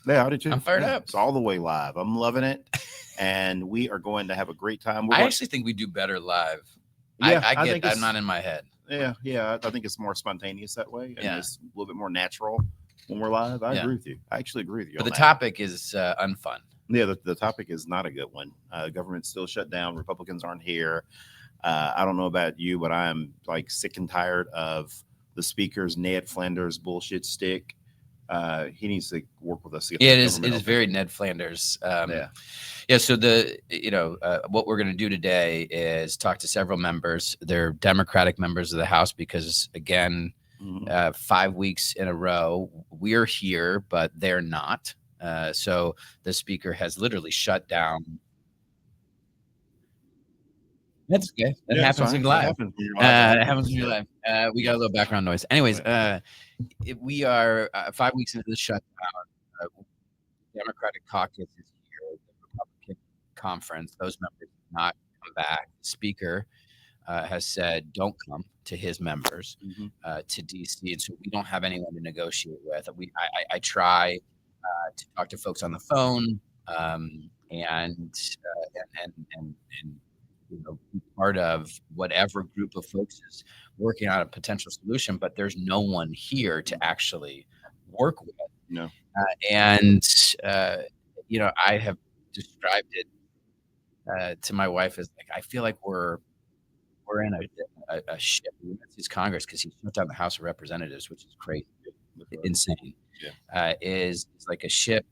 Yeah, I did too. I'm fired up. It's all the way live. I'm loving it, and we are going to have a great time. I actually think we do better live. Yeah, I think I'm not in my head. Yeah. I think it's more spontaneous that way, and Yeah. it's a little bit more natural when we're live. I Yeah. agree with you. I actually agree with you. But on the that. topic is unfun. Yeah, the topic is not a good one. Government's still shut down. Republicans aren't here. I don't know about you, but I'm like sick and tired of the speaker's Ned Flanders bullshit stick. He needs to work with us. To get Yeah, the it is. It government is open. very Ned Flanders. Yeah. Yeah. So what we're going to do today is talk to several members. They're Democratic members of the House because, again, Mhm. 5 weeks in a row, we're here, but they're not. So the speaker has literally shut down. That's okay. That Yeah, happens in That live. happens when you're live. It happens when you're live. We got a little background noise. Anyways, we are 5 weeks into the shutdown. Democratic caucus is here. The Republican conference, those members have not come back. The speaker has said, don't come to his members to D.C. And so we don't have anyone to negotiate with. I try to talk to folks on the phone and be part of whatever group of folks is working on a potential solution, but there's no one here to actually work with. No. And I have described it to my wife as like, I feel like we're in a ship. It's Congress because he shut down the House of Representatives, which is crazy, insane. Yeah. Is like a ship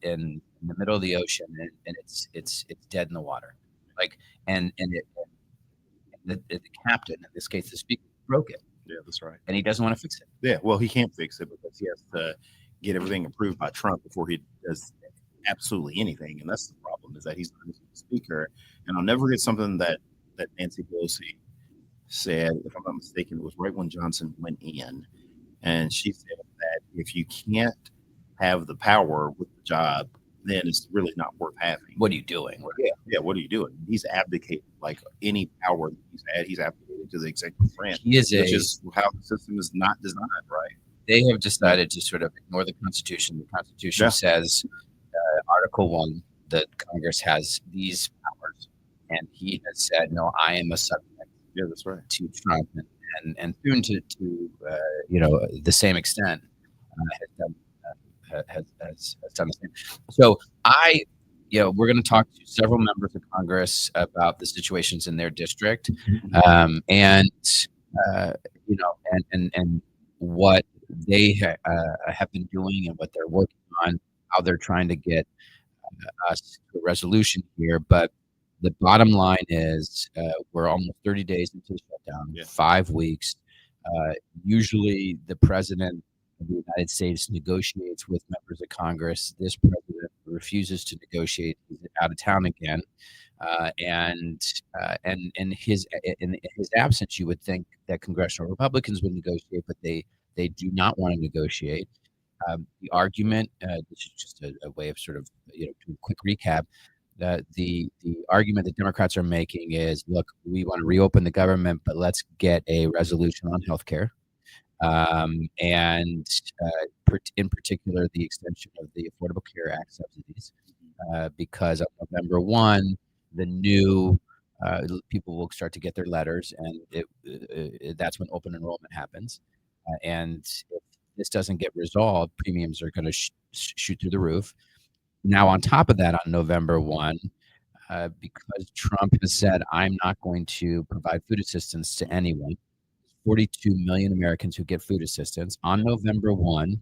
in the middle of the ocean, and it's dead in the water. Like, and the captain, in this case, the speaker, broke it. Yeah, that's right. And he doesn't want to fix it. Yeah, well, he can't fix it because he has to get everything approved by Trump before he does absolutely anything. And that's the problem, is that he's not the speaker. And I'll never get something that Nancy Pelosi said, if I'm not mistaken, it was right when Johnson went in. And she said that if you can't have the power with the job, then it's really not worth having. What are you doing? Yeah, what are you doing? He's abdicated like any power that he's had. He's abdicated to the executive branch, which is how the system is not designed, right? They have decided to sort of ignore the Constitution. The Constitution says, Article 1, that Congress has these powers, and he has said, "No, I am a subject." Yeah, that's right. To Trump, and soon to the same extent has done the same. So we're going to talk to several members of Congress about the situations in their district, and what they have been doing and what they're working on, how they're trying to get us to a resolution here. But the bottom line is we're almost 30 days into the shutdown, 5 weeks. Usually the president of the United States negotiates with members of Congress. This president refuses to negotiate. He's out of town again. And in his absence, you would think that congressional Republicans would negotiate, but they do not want to negotiate. The argument, this is just a way of sort of, do a quick recap. The argument that Democrats are making is, look, we want to reopen the government, but let's get a resolution on healthcare. And in particular, the extension of the Affordable Care Act subsidies, because on November 1, the new people will start to get their letters, and that's when open enrollment happens. And if this doesn't get resolved, premiums are going to shoot through the roof. Now, on top of that, on November 1, because Trump has said, I'm not going to provide food assistance to anyone, 42 million Americans who get food assistance. On November 1,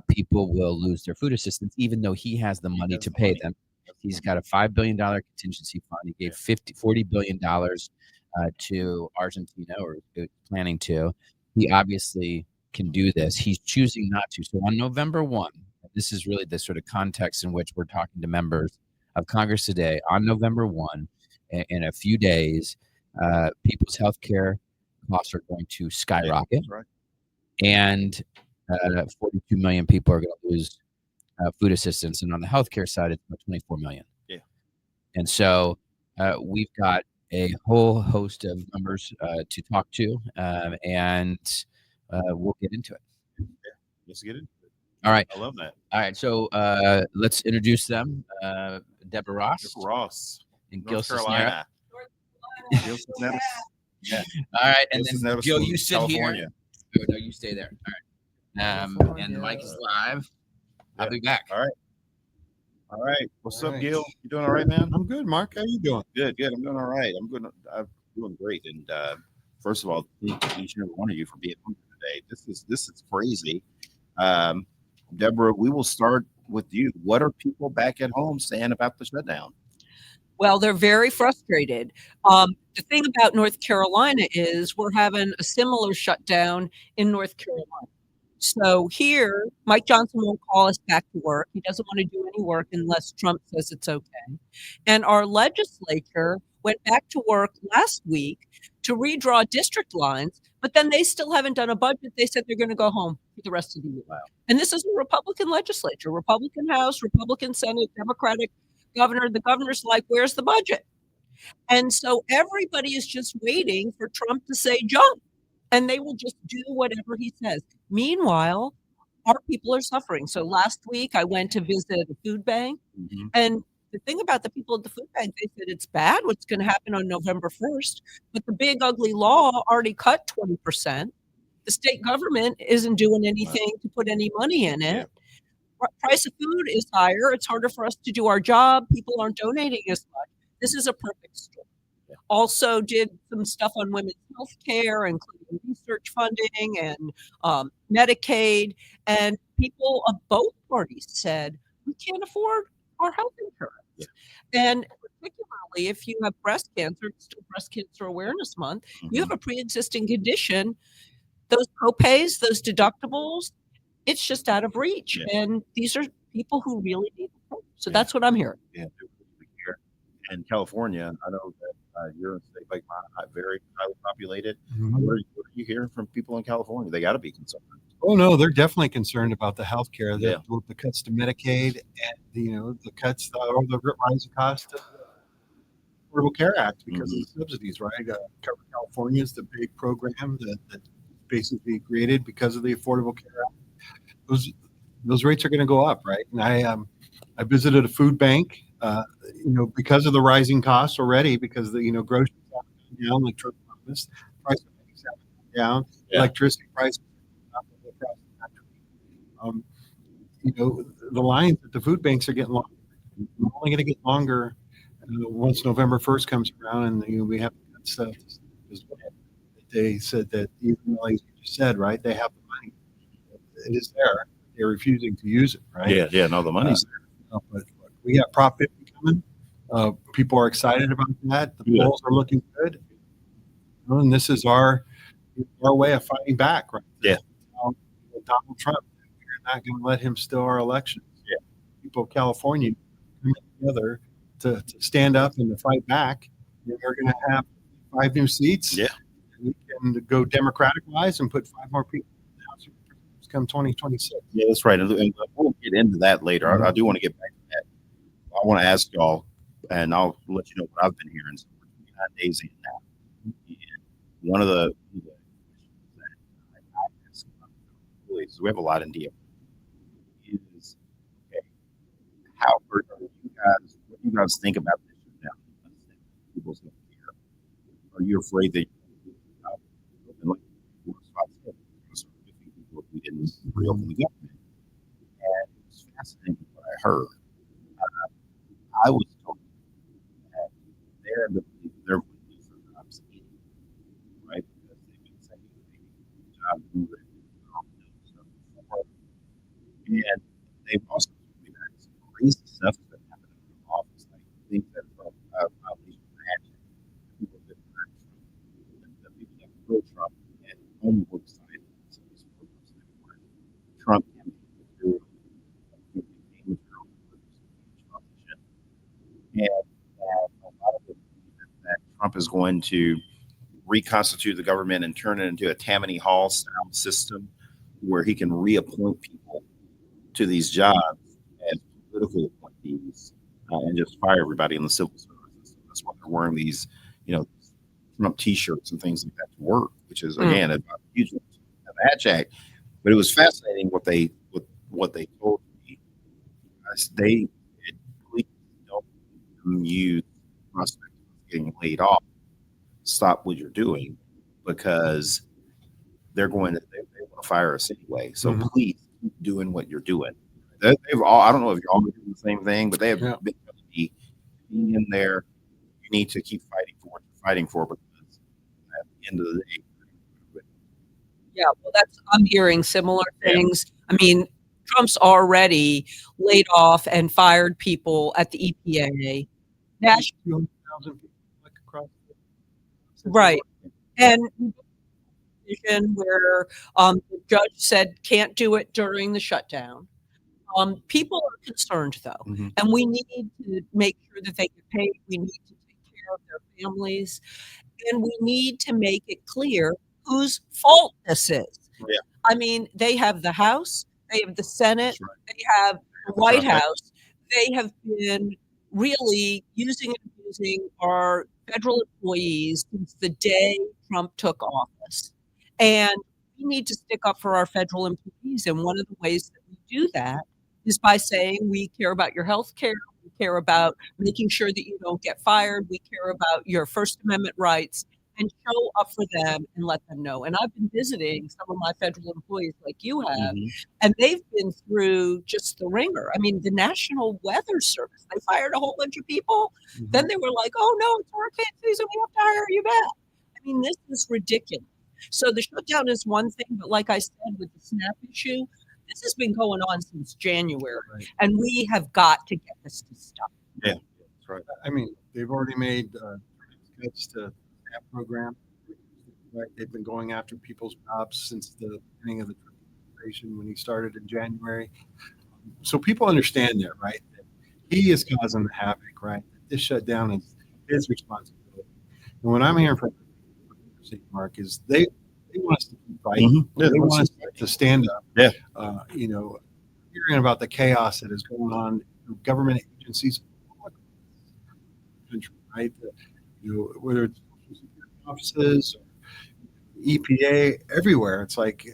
people will lose their food assistance, even though he has the money to pay them. He's got a $5 billion contingency fund. He gave $40 billion to Argentina, or planning to. He obviously can do this. He's choosing not to. So on November 1, this is really the sort of context in which we're talking to members of Congress today. On November 1, in a few days, people's health care costs are going to skyrocket. Right. And 42 million people are going to lose food assistance. And on the healthcare side, it's about 24 million. Yeah. And so we've got a whole host of numbers to talk to, and we'll get into it. Yeah, let's get into it. All right. I love that. All right. So let's introduce them. Deborah Ross Ross, and Gil North Cisnera. Carolina. Gil Cisneros. Yeah. All right. And Gil then Cisneros Gil, from you sit California. here. No, you stay there. All right. And the mic is live. I'll be back. All right. All right. What's up, right. Gil? You doing all right, man? I'm good, Mark. How you doing? Good, good. I'm doing all right. I'm doing great. And first of all, thank each and every one of you for being on today. This is crazy. Um, Deborah, we will start with you. What are people back at home saying about the shutdown? Well, they're very frustrated. The thing about North Carolina is we're having a similar shutdown in North Carolina. So here, Mike Johnson won't call us back to work. He doesn't want to do any work unless Trump says it's okay. And our legislature went back to work last week to redraw district lines, but then they still haven't done a budget. They said they're going to go home for the rest of the year. Wow. And this is a Republican legislature, Republican House, Republican Senate, Democratic governor. The governor's like, where's the budget? And so everybody is just waiting for Trump to say jump, and they will just do whatever he says. Meanwhile, our people are suffering. So last week I went to visit a food bank, Mm-hmm. and the thing about the people at the food bank, they said it's bad what's going to happen on November 1st, but the big ugly law already cut 20%. The state government isn't doing anything to put any money in it. Price of food is higher. It's harder for us to do our job. People aren't donating as much. This is a perfect storm. Also did some stuff on women's health care, including research funding and Medicaid. And people of both parties said, we can't afford our health insurance. Yeah. And particularly if you have breast cancer, it's still Breast Cancer Awareness Month, you have a pre-existing condition, those copays, those deductibles, it's just out of reach. Yeah. And these are people who really need help. So that's what I'm hearing. Yeah. Here in California, I know that you're in a state like mine, very highly populated. Mm-hmm. What are you hearing from people in California? They got to be concerned. Oh no, they're definitely concerned about the health care, Yeah. the cuts to Medicaid, and the cuts or the rising cost of the Affordable Care Act because of the subsidies. Right, Cover California is the big program that basically created because of the Affordable Care Act. Those rates are going to go up, right? And I visited a food bank, because of the rising costs already, because the groceries have gone down, like Trump promised, price of things have gone down, electricity prices have gone up across the country. The lines at the food banks are getting longer. They're only going to get longer once November 1st comes around, and we have cuts as well. They said that even though, like you just said, right, they have the money. It is there. They're refusing to use it, right? Yeah. No, the money's there. But we got Prop 50 coming. People are excited about that. The polls are looking good. And this is our way of fighting back, right? Yeah. Donald Trump, we're not going to let him steal our elections. Yeah. People of California coming together to stand up and to fight back. And we're going to have 5 new seats. Yeah. We can go Democratic wise and put 5 more people in the House of Representatives come 2026. Yeah, that's right. And we'll get into that later. I do want to get back to that. I want to ask y'all, and I'll let you know what I've been hearing. So we're 9 days in now. And one of the questions that I ask employees, we have a lot in DM, is, okay, how are you guys, what do you guys think about this now? People's health care. Are you afraid that we didn't reopen the government? And it was fascinating what I heard. I was told that they're going to lose their jobs anyway, right? Because they've been saying the job movement stuff before. And they've also told me that some crazy stuff has been happening in the office, like things that are violation of action. People that hurt Trump, the people that pro Trump, and on the work side, Trump campaign material, and a lot of it that Trump is going to reconstitute the government and turn it into a Tammany Hall style system where he can reappoint people to these jobs as political appointees and just fire everybody in the civil service. That's why they're wearing these, Trump T-shirts and things like that to work, which is again a huge Hatch Act. But it was fascinating what what they told me. They please don't use prospect of getting laid off. Stop what you're doing because they're going to they want to fire us anyway. So please keep doing what you're doing. They've all I don't know if you're all doing the same thing, but they have been being in there. You need to keep fighting for what you're fighting for because at the end of the day. Yeah, well, I'm hearing similar things. I mean, Trump's already laid off and fired people at the EPA. National, 200,000 people across right, and where the judge said can't do it during the shutdown. People are concerned though, and we need to make sure that they get paid. We need to take care of their families, and we need to make it clear whose fault this is. Yeah. I mean, they have the House, they have the Senate, they have the White House. They have been really using and abusing our federal employees since the day Trump took office. And we need to stick up for our federal employees. And one of the ways that we do that is by saying we care about your health care, we care about making sure that you don't get fired, we care about your First Amendment rights, and show up for them and let them know. And I've been visiting some of my federal employees like you have, and they've been through just the ringer. I mean, the National Weather Service, they fired a whole bunch of people. Then they were like, oh no, it's hurricane season, we have to hire you back. I mean, this is ridiculous. So the shutdown is one thing, but like I said, with the SNAP issue, this has been going on since January, and we have got to get this to stop. Yeah, that's right. I mean, they've already made cuts to that program. Right? They've been going after people's jobs since the beginning of the administration when he started in January. So people understand that, right? That he is causing the havoc, right? This shutdown is his responsibility. And what I'm hearing from Marc is they want us to keep fighting. They want us to stand up. Yeah. You know, hearing about the chaos that is going on in government agencies, right? You know, whether it's offices, EPA, everywhere. It's like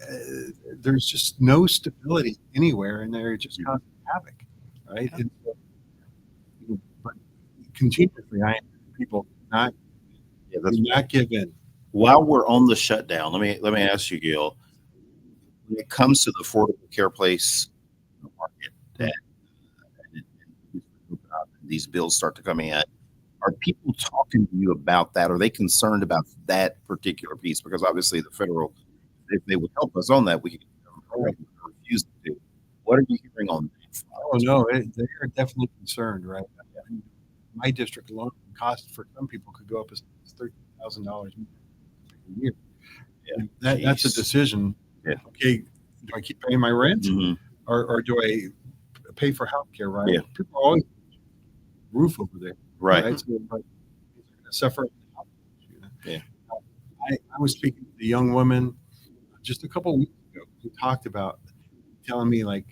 there's just no stability anywhere, and they're just causing havoc, right? And so, but continuously, I people not give in. While we're on the shutdown, let me ask you, Gil. When it comes to the Affordable Care Place market, that these bills start to come in. Are people talking to you about that? Are they concerned about that particular piece? Because obviously the federal, if they would help us on that, we could refuse to do. What are you hearing on that? Oh, no, they are definitely concerned, right? My district alone, the cost for some people could go up as $13,000 a year. Yeah, that's a decision. Yeah. Okay, do I keep paying my rent or do I pay for health care, right? Yeah. People are always roof over there. Right. So, but suffer. Yeah. I was speaking to a young woman just a couple of weeks ago who talked about telling me like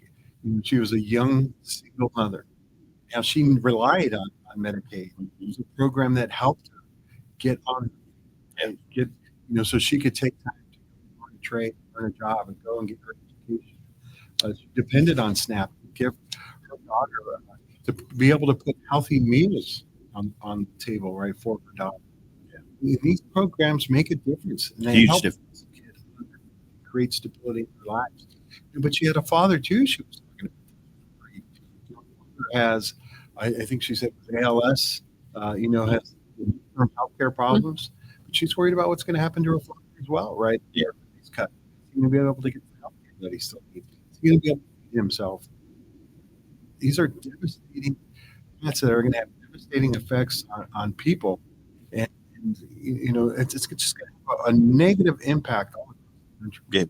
she was a young single mother. Now she relied on Medicaid. It was a program that helped her get on and get so she could take time to learn a trade, learn a job, and go and get her education. She depended on SNAP to give her daughter to be able to put healthy meals on the table, right, for her daughter. Yeah. These programs make a difference. And they help difference. Create stability in their lives. But she had a father, too, she was talking about. Has, I think she said, ALS, has healthcare problems. But she's worried about what's going to happen to her father as well, right? Yeah. He's cut. He's going to be able to get the health care that he still needs. He's going to be able to feed himself. These are devastating threats that are going to have devastating effects on people, and it's just going to have a negative impact on the country.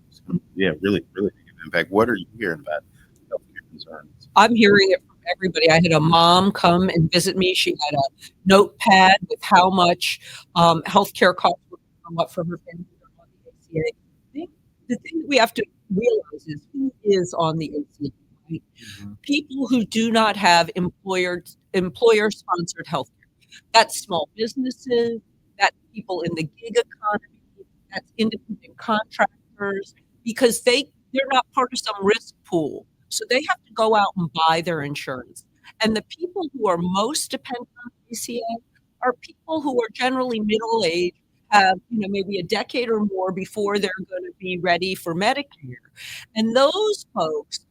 Yeah, really, really negative impact. What are you hearing about healthcare concerns? I'm hearing it from everybody. I had a mom come and visit me. She had a notepad with how much healthcare costs would come up for her family on the ACA. The thing that we have to realize is who is on the ACA. Right? People who do not have employer-sponsored health care. That's small businesses, that's people in the gig economy, that's independent contractors, because they're not part of some risk pool. So they have to go out and buy their insurance. And the people who are most dependent on ACA are people who are generally middle-aged, have, maybe a decade or more before they're going to be ready for Medicare. And those folks,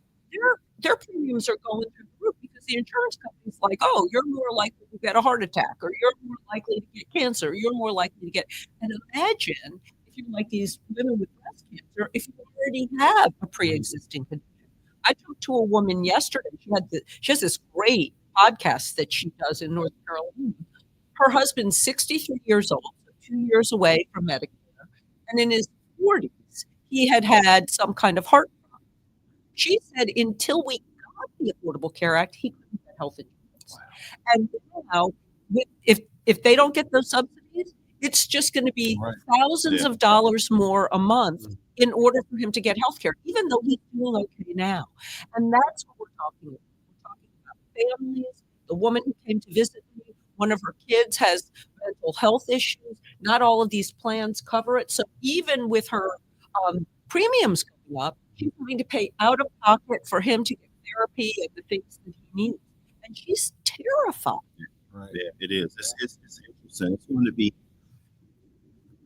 their premiums are going through the roof because the insurance company's like, oh, you're more likely to get a heart attack, or you're more likely to get cancer, or you're more likely to get. And imagine if you're like these women with breast cancer, if you already have a pre-existing condition. I talked to a woman yesterday. She has this great podcast that she does in North Carolina. Her husband's 63 years old, so 2 years away from Medicare, and in his 40s, he had some kind of heart problem. She said until we got the Affordable Care Act, he couldn't get health insurance. And now, if they don't get those subsidies, it's just going to be thousands of dollars more a month in order for him to get health care, even though he's doing okay now. And that's what we're talking about. We're talking about families. The woman who came to visit me, one of her kids has mental health issues. Not all of these plans cover it. So even with her premiums going up, she's going to pay out of pocket for him to get therapy and the things that he needs. And she's terrified. Right. Yeah, it is. It's interesting. It's going to be,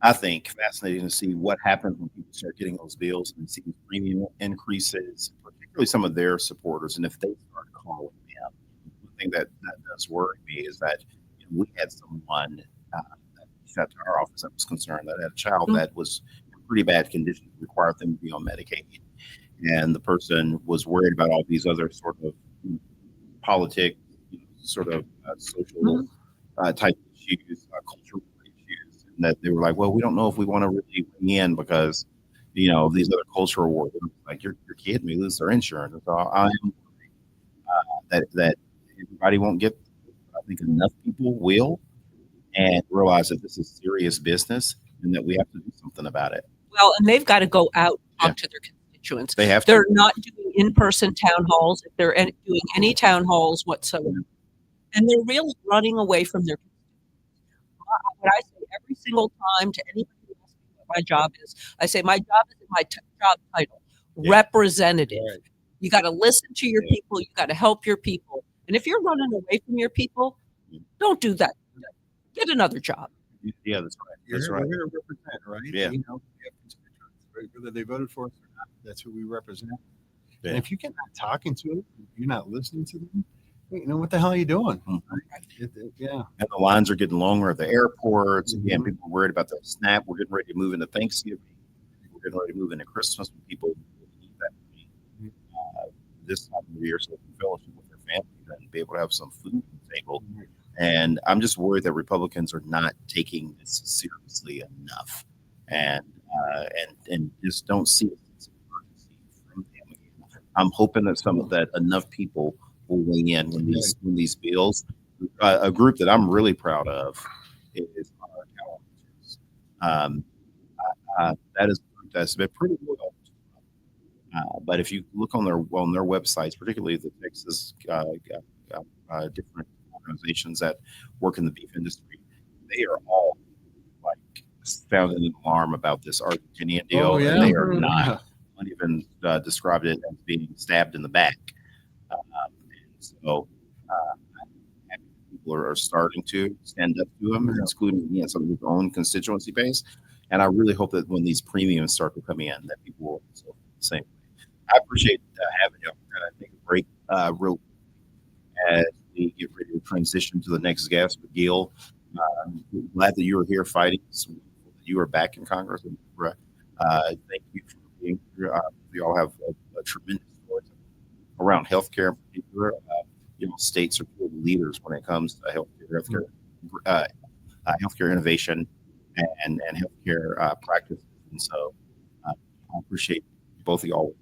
I think, fascinating to see what happens when people start getting those bills and see premium increases, particularly some of their supporters. And if they start calling them, the thing that does worry me is that we had someone that to our office that was concerned that had a child that was in pretty bad condition, required them to be on Medicaid. And the person was worried about all these other sort of politics, sort of social type issues, cultural issues, and that they were like, well, we don't know if we want to really weigh in because, these other cultural wars. Like, you're kidding me, lose their insurance. So I am worried that everybody won't get. I think enough people will, and realize that this is serious business and that we have to do something about it. Well, and they've got to go out and talk to their constituents. They have. They're not doing in-person town halls. If they're doing any town halls whatsoever, and they're really running away from their constituents. What I say every single time to anybody who asks me what my job is, I say my job is in my job title, representative. Right. You got to listen to your people. You got to help your people. And if you're running away from your people, don't do that. Get another job. Yeah, that's right. That's right. We're going to represent, right? Yeah. We have constituents, whether they voted for us or not. That's who we represent. Yeah. And if you're not talking to them, you're not listening to them, what the hell are you doing? Yeah. And the lines are getting longer at the airports. Again, people are worried about the SNAP. We're getting ready to move into Thanksgiving. We're getting ready to move into Christmas when people need that this time of the year, so they can fellowship with their families and be able to have some food on the table. And I'm just worried that Republicans are not taking this seriously enough, and just don't see it as an urgency from them. I'm hoping that enough people will weigh in when these bills. A group that I'm really proud of is our Calendars. That is a group that's been pretty loyal. But if you look on their websites, particularly the Texas different organizations that work in the beef industry, they are all like founded an alarm about this Argentinian deal, and they are not even described it as being stabbed in the back. So people are starting to stand up to them, including some of their own constituency base. And I really hope that when these premiums start to come in, that people will also do the same. I appreciate having you. We're going to take a break real as we get ready to transition to the next guest, Gil. Glad that you were here fighting. You are back in Congress. And, thank you for being here. We all have a tremendous story around healthcare in particular. States are good leaders when it comes to healthcare innovation and healthcare practices. And so I appreciate both of y'all.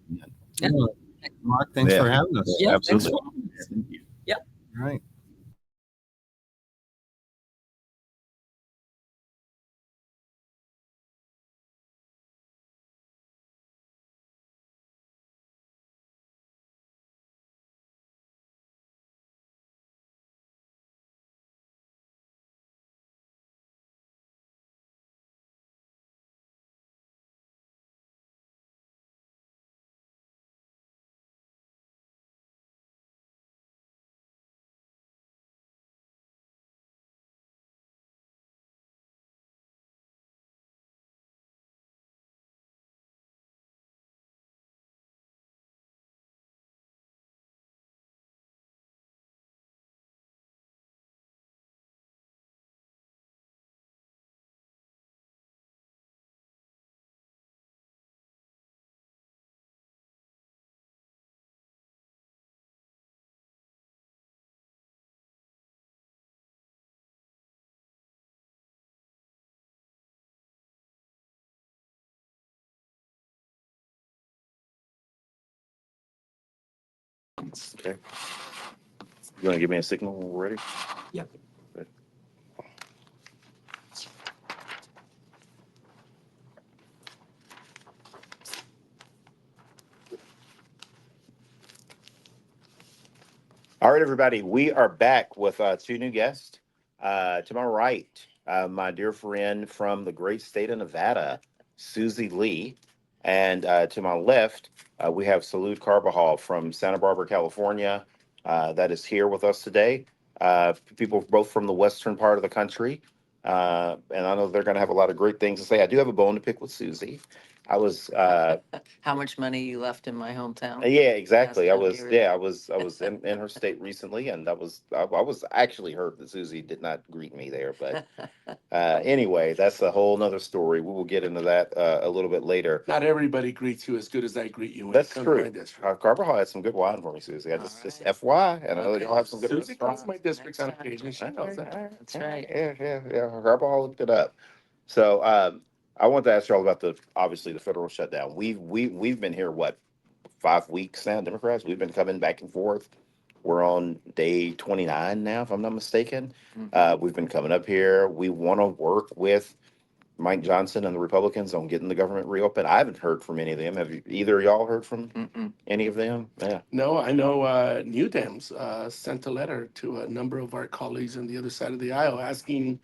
Marc, thanks for having us. Yeah, absolutely. Thank you. Yep. All right. Okay. You gonna give me a signal when we're ready? Yeah. Okay. All right, everybody, we are back with two new guests. To my right, my dear friend from the great state of Nevada, Susie Lee. And to my left, we have Salud Carbajal from Santa Barbara, California, that is here with us today. People both from the western part of the country. And I know they're going to have a lot of great things to say. I do have a bone to pick with Susie. I was How much money you left in my hometown? yeah, exactly. Last time you were I was in her state recently, and I was actually hurt that Susie did not greet me there. But anyway, that's a whole nother story. We will get into that a little bit later. Not everybody greets you as good as I greet you when That's you come to my true. district. Carvajal had some good wine for me, Susie. I just All just right. FY, and I know Okay. y'all have some good Susie comes restaurants. to my district on Next time. occasion. She knows that. That's right. Yeah. Carvajal looked it up. So I want to ask y'all about obviously the federal shutdown. We've been here what 5 weeks now, Democrats. We've been coming back and forth. We're on day 29 now, if I'm not mistaken. We've been coming up here. We want to work with Mike Johnson and the Republicans on getting the government reopened. I haven't heard from any of them. Have you, either of y'all heard from Mm-mm. any of them? Yeah. No, I know New Dems sent a letter to a number of our colleagues on the other side of the aisle asking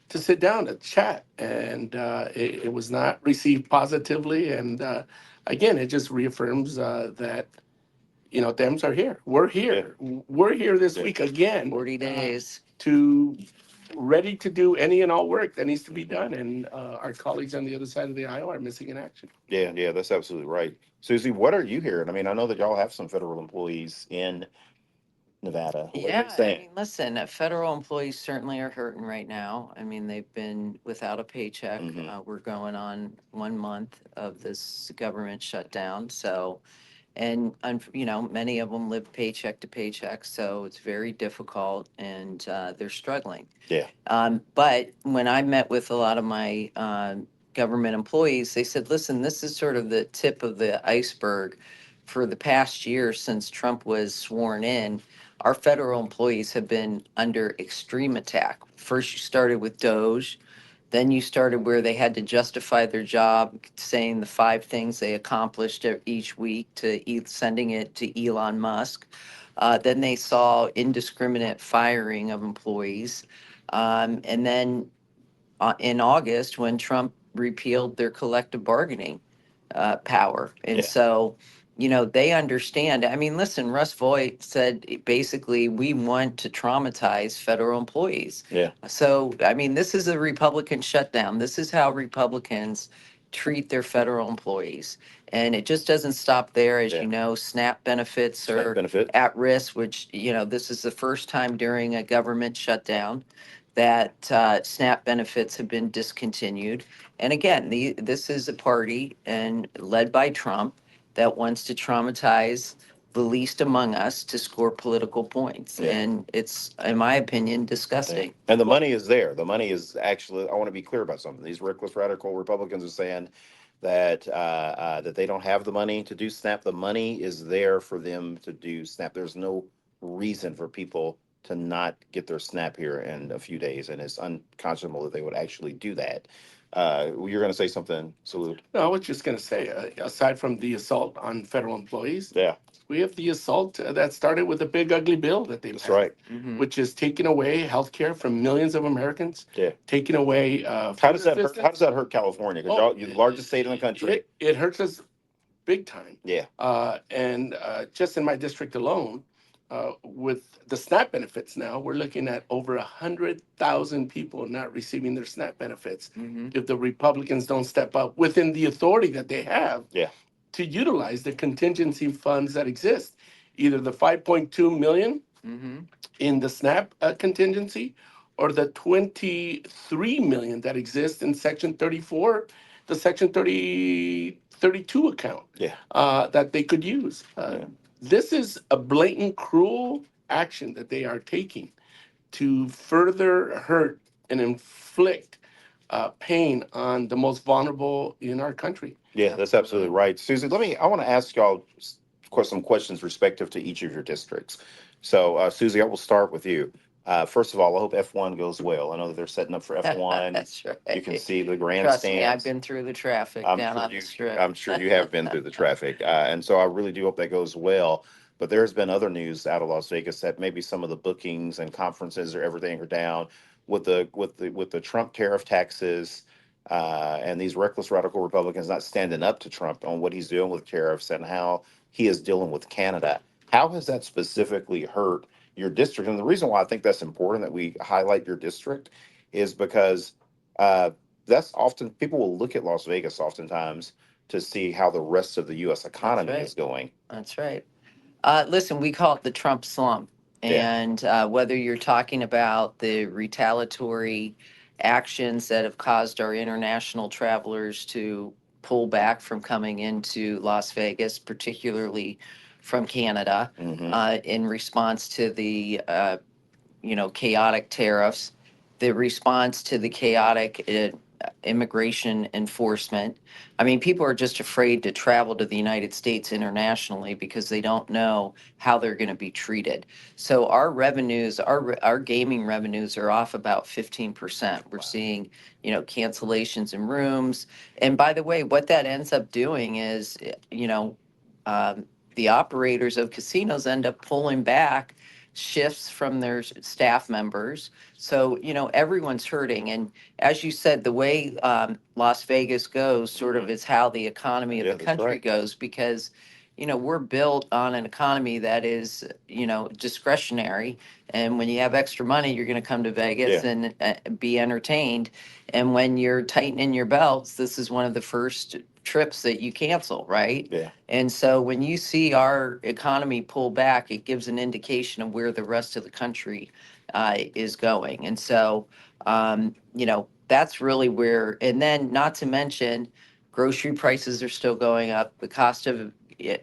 to sit down to chat, and it was not received positively. And again, it just reaffirms that Dems are here. We're here. We're here this Yeah. week again. 40 days. To ready to do any and all work that needs to be done, and our colleagues on the other side of the aisle are missing in action. Yeah, that's absolutely right. Susie, what are you hearing? I mean, I know that y'all have some federal employees in Nevada. What are Yeah, they I saying? mean, listen, federal employees certainly are hurting right now. I mean, they've been without a paycheck. Mhm. We're going on 1 month of this government shutdown. So, and many of them live paycheck to paycheck, so it's very difficult, and they're struggling. Yeah. But when I met with a lot of my government employees, they said, listen, this is sort of the tip of the iceberg. For the past year since Trump was sworn in, our federal employees have been under extreme attack. First, you started with Doge. Then you started where they had to justify their job, saying the 5 things they accomplished each week to sending it to Elon Musk. Then they saw indiscriminate firing of employees. And then in August, when Trump repealed their collective bargaining power. And Yeah. so, they understand. I mean, listen, Russ Voigt said basically, we want to traumatize federal employees. Yeah. So, I mean, this is a Republican shutdown. This is how Republicans treat their federal employees. And it just doesn't stop there. As Yeah. you know, SNAP benefits SNAP are benefit. at risk, which, this is the first time during a government shutdown that SNAP benefits have been discontinued. And again, this is a party and led by Trump that wants to traumatize the least among us to score political points. Yeah. And it's, in my opinion, Yeah. disgusting. And the money is there. The money is actually. I want to be clear about something. These reckless radical Republicans are saying that they don't have the money to do SNAP. The money is there for them to do SNAP. There's no reason for people to not get their SNAP here in a few days, and it's unconscionable that they would actually do that. You're going to say something, Salute? No, I was just going to say, aside from the assault on federal employees, Yeah, we have the assault that started with the big ugly bill that they've that's had, right. Mhm. which is taking away health care from millions of Americans, Yeah. taking away How food does that hurt? How assistance. does that hurt California? Because Oh, you're the largest state in the country. It hurts us big time. Yeah. And just in my district alone, with the SNAP benefits now, we're looking at over 100,000 people not receiving their SNAP benefits Mhm. if the Republicans don't step up within the authority that they have Yeah. to utilize the contingency funds that exist, either the 5.2 million Mhm. in the SNAP contingency or the 23 million that exists in Section 34, the Section 32 account Yeah. that they could use. Yeah. This is a blatant, cruel action that they are taking to further hurt and inflict pain on the most vulnerable in our country. Yeah, that's absolutely right. Susie, I want to ask y'all of course, some questions respective to each of your districts. So, Susie, I will start with you. First of all, I hope F1 goes well. I know that they're setting up for F1. That's right. You can see the Trust me, I've grandstands. been through the traffic I'm down sure on the you, strip. I'm sure you have been through the traffic, and so I really do hope that goes well. But there's been other news out of Las Vegas that maybe some of the bookings and conferences or everything are down with the Trump tariff taxes, and these reckless radical Republicans not standing up to Trump on what he's doing with tariffs and how he is dealing with Canada. How has that specifically hurt your district? And the reason why I think that's important that we highlight your district is because. Uh, that's often people will look at Las Vegas oftentimes to see how the rest of the U.S. That's economy right. is going. That's right. Listen, we call it the Trump slump. Yeah. And whether you're talking about the retaliatory actions that have caused our international travelers to pull back from coming into Las Vegas, particularly from Canada, Mm-hmm. in response to the chaotic tariffs, the response to the chaotic immigration enforcement. I mean, people are just afraid to travel to the United States internationally because they don't know how they're going to be treated. So our revenues, our gaming revenues are off about 15%. We're seeing, cancellations in rooms. And by the way, what that ends up doing is, the operators of casinos end up pulling back shifts from their staff members. So, everyone's hurting. And as you said, the way Las Vegas goes sort of is how the economy of Yeah, the that's country right. goes because, we're built on an economy that is, discretionary. And when you have extra money, you're going to come to Vegas Yeah. and be entertained. And when you're tightening your belts, this is one of the first trips that you cancel, right? Yeah. And so when you see our economy pull back, it gives an indication of where the rest of the country is going. And so, that's really where, and then not to mention, grocery prices are still going up. The cost of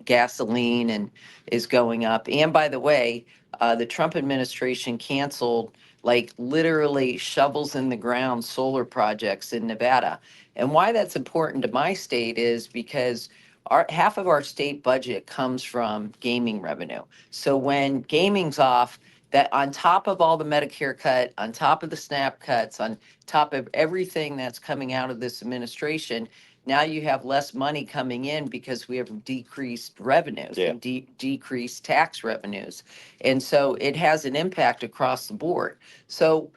gasoline and is going up. And by the way, the Trump administration canceled like literally shovels in the ground solar projects in Nevada. And why that's important to my state is because our half of our state budget comes from gaming revenue. So when gaming's off, that on top of all the Medicare cut, on top of the SNAP cuts, on top of everything that's coming out of this administration, now you have less money coming in because we have decreased revenues Yeah. and decreased tax revenues. And so it has an impact across the board. So,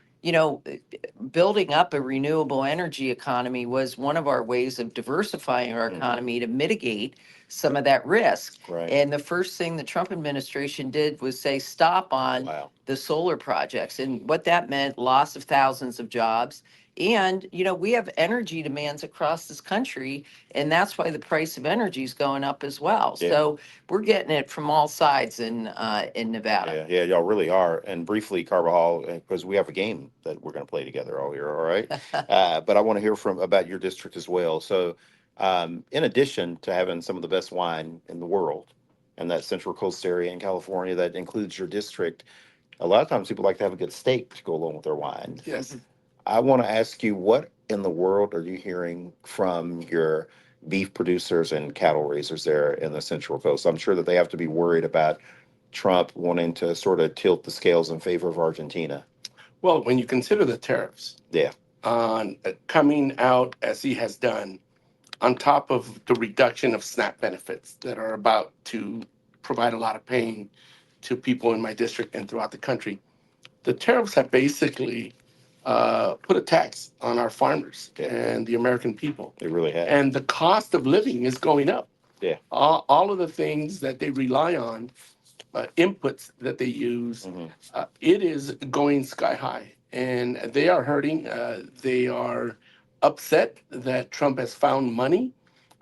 building up a renewable energy economy was one of our ways of diversifying our Mhm. economy to mitigate some of that risk. Right. And the first thing the Trump administration did was say stop on Wow. the solar projects. And what that meant, loss of thousands of jobs. And, we have energy demands across this country, and that's why the price of energy is going up as well. Yeah. So we're getting it from all sides in Nevada. Yeah, y'all really are. And briefly, Carbajal, because we have a game that we're going to play together all year, all right? But I want to hear from about your district as well. So, in addition to having some of the best wine in the world, and that Central Coast area in California that includes your district, a lot of times people like to have a good steak to go along with their wine. Yes. I want to ask you, what in the world are you hearing from your beef producers and cattle raisers there in the Central Coast? I'm sure that they have to be worried about Trump wanting to sort of tilt the scales in favor of Argentina. Well, when you consider the tariffs Yeah. on coming out as he has done, on top of the reduction of SNAP benefits that are about to provide a lot of pain to people in my district and throughout the country, the tariffs have basically put a tax on our farmers Yeah. and the American people. They really have. And the cost of living is going up. Yeah. All of the things that they rely on, inputs that they use, Mhm. it is going sky high. And they are hurting. They are upset that Trump has found money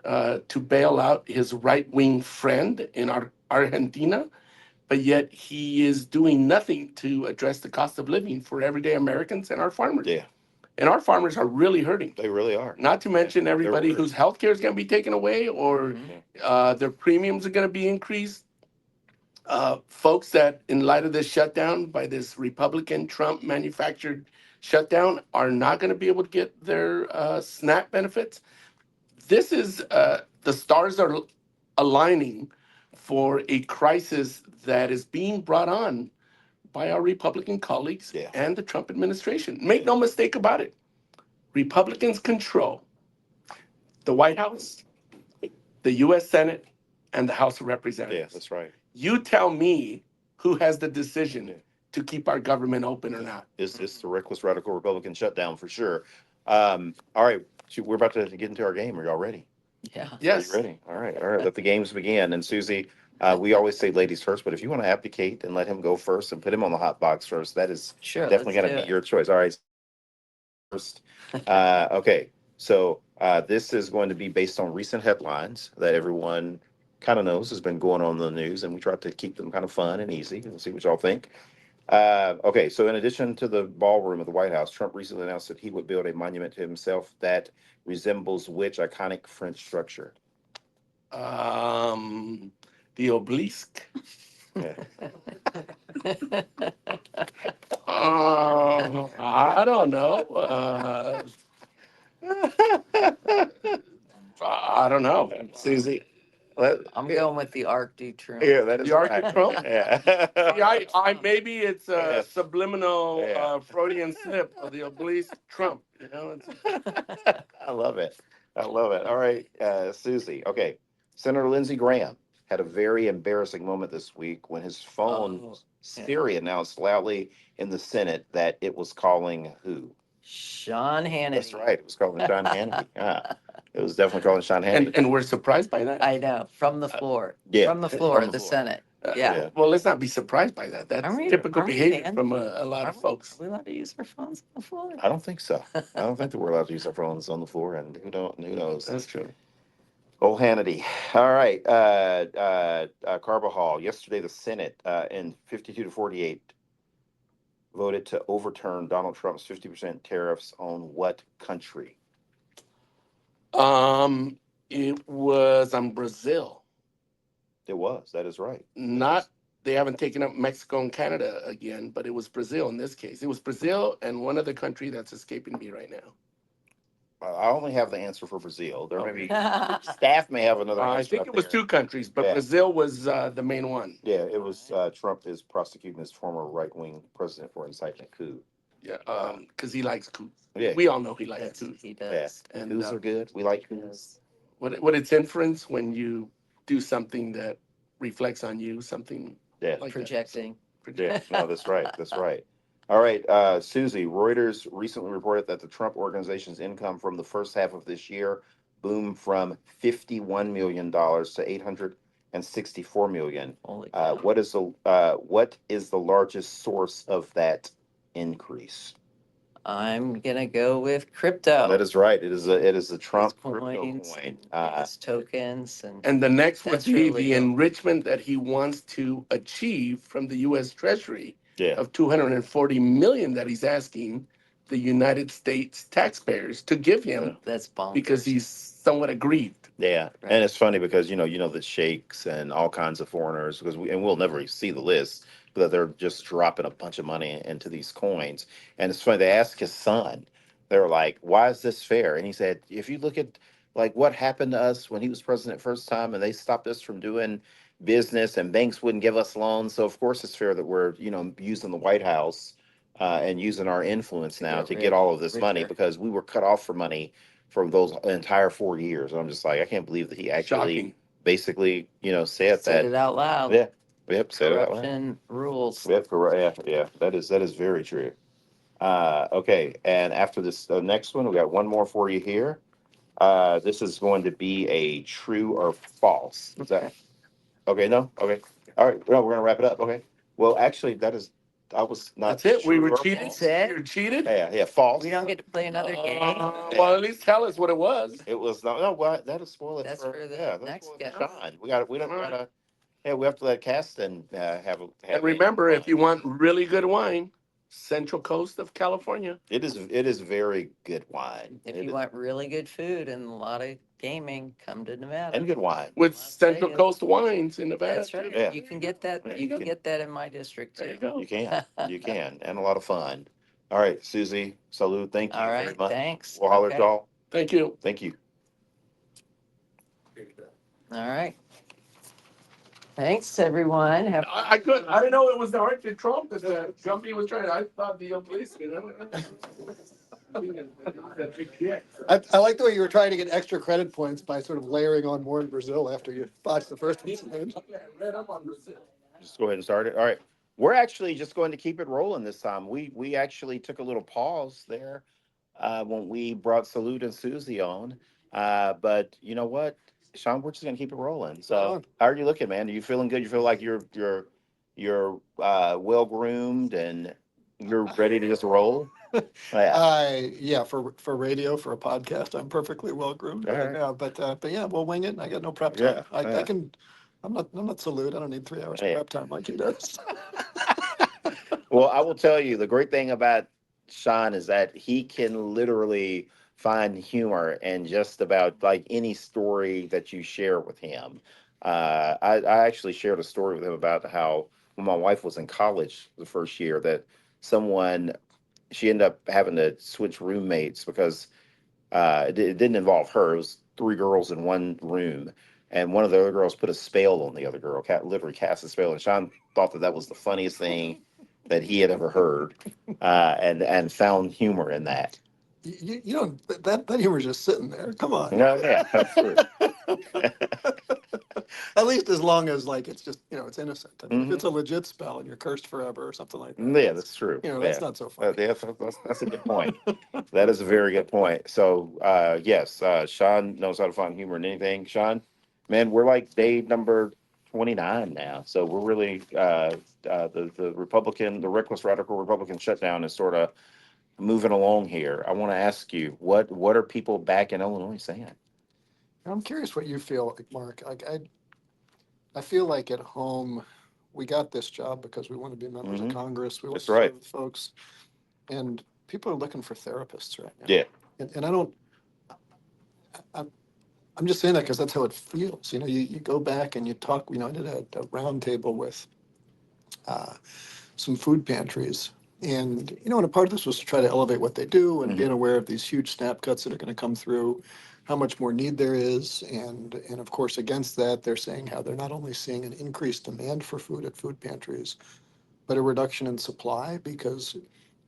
to bail out his right wing friend in Argentina, but yet he is doing nothing to address the cost of living for everyday Americans and our farmers. Yeah. And our farmers are really hurting. They really are. Not to mention everybody They're- whose health care is going to be taken away or their premiums are going to be increased. Folks that, in light of this shutdown by this Republican Trump manufactured shutdown, are not going to be able to get their SNAP benefits. This is the stars are aligning for a crisis that is being brought on by our Republican colleagues and the Trump administration. Make no mistake about it. Republicans control the White House, the U.S. Senate, and the House of Representatives. Yeah, that's right. You tell me who has the decision to keep our government open or not. It's the reckless radical Republican shutdown for sure. All right, we're about to get into our game. Are y'all ready? Yeah. Yes. Are you ready? All right. Let the games begin. And Susie, we always say ladies first, but if you want to abdicate and let him go first and put him on the hot box first, that is Sure. definitely going to be your choice. All right. First, okay. So this is going to be based on recent headlines that everyone kind of knows has been going on in the news, and we try to keep them kind of fun and easy. We'll see what y'all think. Okay, so in addition to the ballroom of the White House, Trump recently announced that he would build a monument to himself that resembles which iconic French structure? The obelisk. Yeah. I don't know. I don't know. Susie. I'm going with the Arc de Triomphe. Yeah, that is The Arc right. de Triomphe? Yeah. I maybe it's a Yeah. subliminal Yeah. Freudian slip of the obelisk Trump. You know, I love it. I love it. All right, Susie. Okay. Senator Lindsey Graham had a very embarrassing moment this week when his phone Siri announced loudly in the Senate that it was calling who? Sean Hannity. That's right. It was calling Sean Hannity. It was definitely calling Sean Hannity. and we're surprised by that. I know, from the floor. yeah, From the floor from of the the floor. Senate. Yeah. Yeah. Well, let's not be surprised by that. That's Aren't we- typical aren't we behavior banned? from a lot of folks. Are we allowed to use our phones on the floor? I don't think so. I don't think that we're allowed to use our phones on the floor, and who knows? That's true. Old Hannity. All right. Carbajal. Yesterday, the Senate in 52-48 voted to overturn Donald Trump's 50% tariffs on what country? It was on Brazil. It was. That is right. Not they haven't taken up Mexico and Canada again, but it was Brazil in this case. It was Brazil and one other country that's escaping me right now. I only have the answer for Brazil. There may be Okay. staff may have another answer. I think up it was there. 2 countries, but Yeah. Brazil was the main one. Yeah, it was Trump is prosecuting his former right-wing president for inciting a coup. Yeah, because he likes coups. Yeah. We all know he likes Yes, coups. he Yeah, does. And coups are good. We like coups. what it's inference when you do something that reflects on you, something Yeah. like Projecting. Yeah, no, that's right. That's right. All right, Susie, Reuters recently reported that the Trump organization's income from the first half of this year boomed from $51 million to $864 million. Holy cow. What is the largest source of that increase? I'm gonna go with crypto. That is right. It is a Trump His crypto coins, coin. his tokens, and And the next would That's be really the cool. enrichment that he wants to achieve from the U.S. Treasury Yeah. of $240 million that he's asking the United States taxpayers to give him that's bonkers. because he's somewhat aggrieved. Yeah, Right. and it's funny because the sheikhs and all kinds of foreigners, because we'll never see the list, but they're just dropping a bunch of money into these coins. And it's funny, they asked his son, they were like, "Why is this fair?" And he said, "If you look at like what happened to us when he was president first time, and they stopped us from doing business, and banks wouldn't give us loans, so of course it's fair that we're using the White House and using our influence To now get to get all of this money richer. because we were cut off for money." For those entire 4 years. And I'm just like, I can't believe that he actually Shocking. basically, said Said that. it out loud. Yeah. Yep. Said it out loud. Corruption rules. Yep. Correct. Yeah. That is very true. Okay. And after this, the next one, we got one more for you here. This is going to be a true or false. Is that okay? No. Okay. All right. Well, we're gonna wrap it up. Okay. Well, actually, I was not. That's it. We true were or cheated. false. That's it? You're cheated. Yeah. False. We don't get to play another game. Well, at least tell us what it was. It was no. What? That'll spoil it. That's for the that'll next spoil it for guy. Sean. We don't gotta. Yeah, we have to let Caston have And remember, if you want really good wine, Central Coast of California. it is very good wine. If It you is- want really good food and a lot of gaming, come to Nevada. and good wine. With Las Central Vegas. Coast wines in Nevada. That's right. Yeah. You can get that. There You you can go. get that in my district There you too. go. You can, and a lot of fun. All right, Susie, salute. Thank you All very right. much. Thanks. We'll holler at Okay. y'all. Thank you. Thank you. All right. Thanks, everyone. Have I couldn't. I didn't know it was the Arctic Trump that the company was trying. I thought the police. I like the way you were trying to get extra credit points by sort of layering on more in Brazil after you botched the first incident. Just go ahead and start it. All right. We're actually just going to keep it rolling this time. We actually took a little pause there when we brought Salute and Susie on. But you know what, Sean, we're just gonna keep it rolling. So how are you looking, man? Are you feeling good? You feel like you're well groomed and you're ready to just roll? Yeah, for radio, for a podcast, I'm perfectly well groomed right now. But yeah, we'll wing it. I got no prep time. I can. I'm not Salute. I don't need 3 hours of prep time like he does. Well, I will tell you the great thing about Sean is that he can literally find humor in just about like any story that you share with him. I actually shared a story with him about how when my wife was in college the first year that someone she ended up having to switch roommates because it didn't involve her. It was 3 girls in one room, and one of the other girls put a spell on the other girl. Literally cast a spell, and Sean thought that that was the funniest thing that he had ever heard, and found humor in that. You know that humor is just sitting there. Come on. No, yeah, that's true. At least as long as like it's just it's innocent. I mean, if Mhm. it's a legit spell and you're cursed forever or something like that. Yeah, that's true. That's not so funny. That's a good point. That is a very good point. So, yes, Sean knows how to find humor in anything. Sean, man, we're like day number 29 now. So we're really the reckless radical Republican shutdown is sort of moving along here. I want to ask you, what are people back in Illinois saying? I'm curious what you feel like, Mark. I feel like at home, we got this job because we want to be members of Congress. We want That's to right. serve the folks, and people are looking for therapists right now. Yeah. And I don't. I'm just saying that because that's how it feels. You go back and you talk. I did a round table with some food pantries. And a part of this was to try to elevate what they do and being aware of these huge snap cuts that are going to come through, how much more need there is. And of course, against that, they're saying how they're not only seeing an increased demand for food at food pantries, but a reduction in supply because,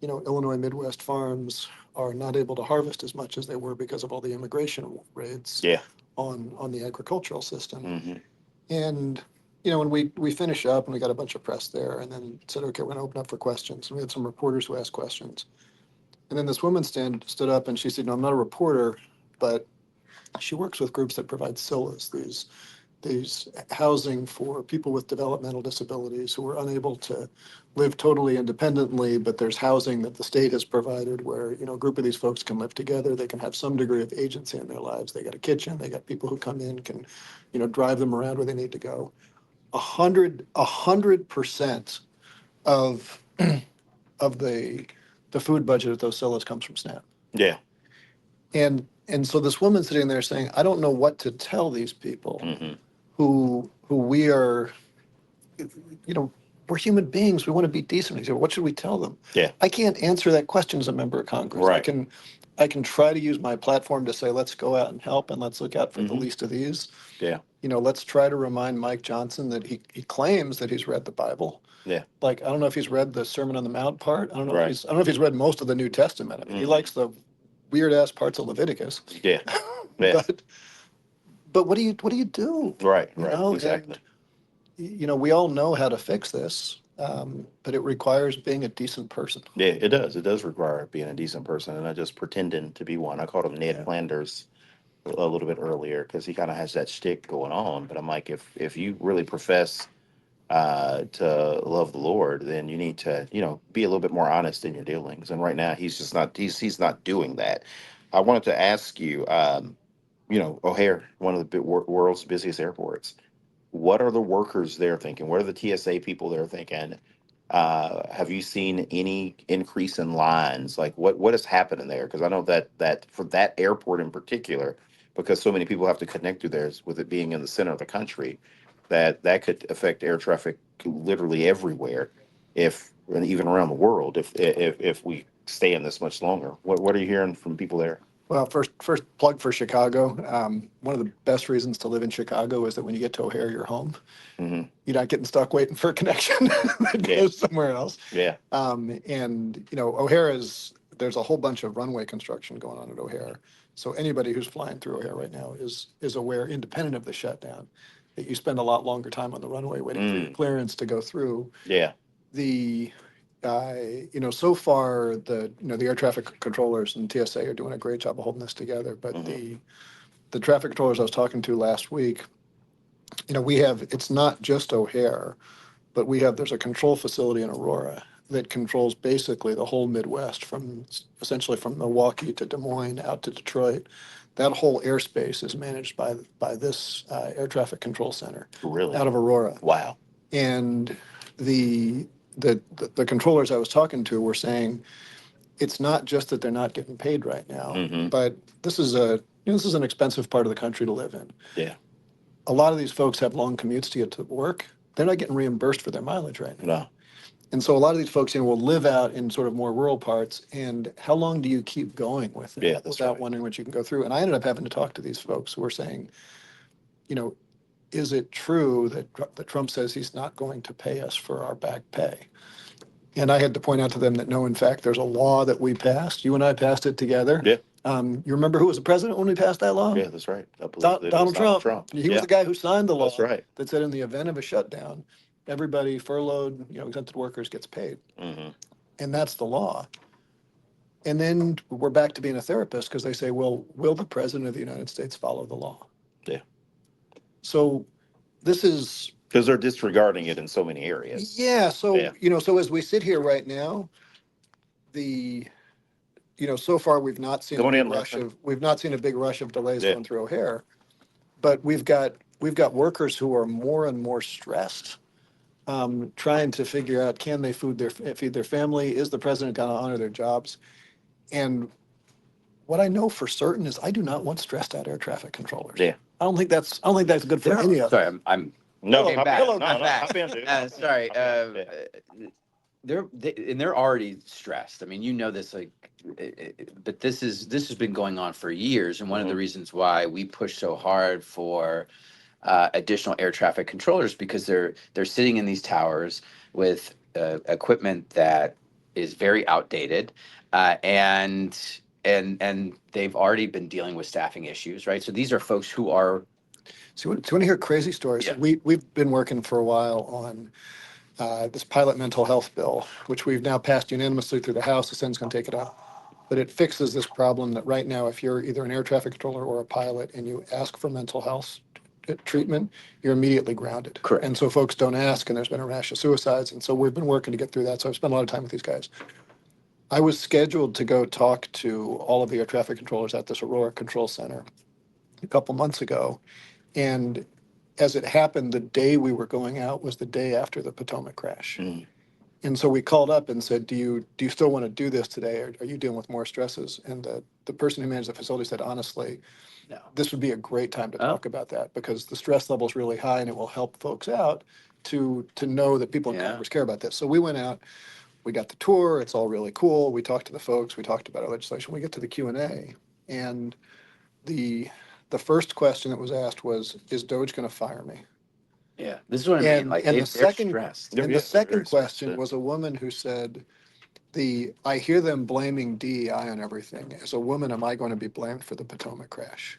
Illinois Midwest farms are not able to harvest as much as they were because of all the immigration raids Yeah. on the agricultural system. Mm-hmm. And when we finish up and we got a bunch of press there and then said, okay, we're going to open up for questions. And we had some reporters who asked questions. And then this woman stood up and she said, no, I'm not a reporter, but she works with groups that provide SILAs, these housing for people with developmental disabilities who are unable to live totally independently, but there's housing that the state has provided where, a group of these folks can live together. They can have some degree of agency in their lives. They got a kitchen. They got people who come in, can, drive them around where they need to go. 100% of of the food budget of those SILAs comes from SNAP. Yeah. And so this woman sitting there saying, I don't know what to tell these people who we are, we're human beings. We want to be decent. He said, what should we tell them? Yeah. I can't answer that question as a member of Congress. Right. I can try to use my platform to say, let's go out and help and let's look out for the least of these. Yeah. Let's try to remind Mike Johnson that he claims that he's read the Bible. Yeah. Like, I don't know if he's read the Sermon on the Mount part. I don't know Right. I don't know if he's read most of the New Testament. I mean, he likes the weird ass parts of Leviticus. Yeah. Yeah. But what do you do? Right. Right. Exactly. And we all know how to fix this, but it requires being a decent person. Yeah, it does. It does require being a decent person and not just pretending to be one. I called him Ned Flanders a little bit earlier because he kind of has that shtick going on. But I'm like, if you really profess to love the Lord, then you need to, be a little bit more honest in your dealings. And right now, he's just not. He's not doing that. I wanted to ask you, O'Hare, one of the world's busiest airports. What are the workers there thinking? What are the TSA people there thinking? Have you seen any increase in lines? Like what is happening there? Because I know that for that airport in particular, because so many people have to connect through there, with it being in the center of the country, that could affect air traffic literally everywhere, and even around the world, if we stay in this much longer. What are you hearing from people there? Well, first plug for Chicago. One of the best reasons to live in Chicago is that when you get to O'Hare, you're home. Hmm. You're not getting stuck waiting for a connection that Yeah. goes somewhere else. Yeah. And O'Hare there's a whole bunch of runway construction going on at O'Hare. So anybody who's flying through O'Hare right now is aware, independent of the shutdown, that you spend a lot longer time on the runway waiting for your clearance to go through. Yeah. The so far the air traffic controllers and TSA are doing a great job of holding this together. But the traffic controllers I was talking to last week, it's not just O'Hare, but there's a control facility in Aurora that controls basically the whole Midwest essentially from Milwaukee to Des Moines out to Detroit. That whole airspace is managed by this air traffic control center Really? out of Aurora. Wow. And the the controllers I was talking to were saying it's not just that they're not getting paid right now, but this is an expensive part of the country to live in. Yeah. A lot of these folks have long commutes to get to work. They're not getting reimbursed for their mileage right now. No. And so a lot of these folks, will live out in sort of more rural parts. And how long do you keep going with it Yeah, that's without right. wondering what you can go through? And I ended up having to talk to these folks who were saying, is it true that Trump says he's not going to pay us for our back pay? And I had to point out to them that no, in fact, there's a law that we passed. You and I passed it together. Yeah. You remember who was the president when we passed that law? Yeah, that's right. I believe that it was Donald Trump. Trump. He was the guy who signed the law. That's right. That said in the event of a shutdown, everybody furloughed, exempted workers gets paid. Mm-hmm. And that's the law. And then we're back to being a therapist because they say, well, will the president of the United States follow the law? Yeah. So this is Because they're disregarding it in so many areas. Yeah. So, Yeah. so as we sit here right now, so far we've not seen Going a in, big rush Landsman. we've not seen a big rush of delays Yeah. going through O'Hare, but we've got workers who are more and more stressed, trying to figure out, can they feed their family? Is the president going to honor their jobs? And what I know for certain is I do not want stressed out air traffic controllers. Yeah. I don't think that's good for any of Sorry, them. I'm No, Hello, hop back. in. hello, No, I'm no, back. hop in, dude. Sorry. Yeah. They're already stressed. I mean, this, but this has been going on for years, and one of the reasons why we push so hard for additional air traffic controllers, because they're sitting in these towers with equipment that is very outdated, and they've already been dealing with staffing issues, right? So these are folks who are. So do you want to hear crazy stories? Yeah. We've been working for a while on this pilot mental health bill, which we've now passed unanimously through the House. The Senate's going to take it up. But it fixes this problem that right now, if you're either an air traffic controller or a pilot and you ask for mental health treatment, you're immediately grounded. Correct. And so folks don't ask, and there's been a rash of suicides. And so we've been working to get through that. So I've spent a lot of time with these guys. I was scheduled to go talk to all of the air traffic controllers at this Aurora Control Center a couple months ago. And as it happened, the day we were going out was the day after the Potomac crash. And so we called up and said, do you still want to do this today? Or are you dealing with more stresses? And the person who managed the facility said, honestly, No. this would be a great time to talk about that, because the stress level is really high and it will help folks out to know that people in Congress care about this. So we went out, we got the tour. It's all really cool. We talked to the folks. We talked about our legislation. We get to the Q&A, and the first question that was asked was, is Doge going to fire me? Yeah, this is what I mean. And, Like and they're the second, stressed. and Yeah, the second very question stressed. was a woman who said, I hear them blaming DEI on everything. As a woman, am I going to be blamed for the Potomac crash?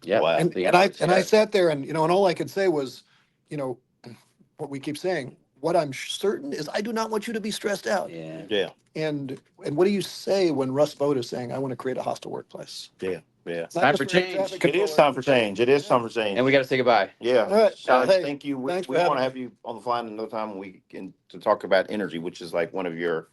Yeah. Wow. And, The and I answer is and I yes. sat there and all I could say was, what we keep saying, what I'm certain is I do not want you to be stressed out. Yeah. Yeah. And what do you say when Russ Vought is saying, I want to create a hostile workplace? Yeah. Yeah. It's not Time just for air change. traffic It is controllers. time for change. It is time for change. And we got to say goodbye. Yeah. All right. Well, Alex, hey, thank you. We thanks for want having to me. have you on the fly another time we can to talk about energy, which is like one of your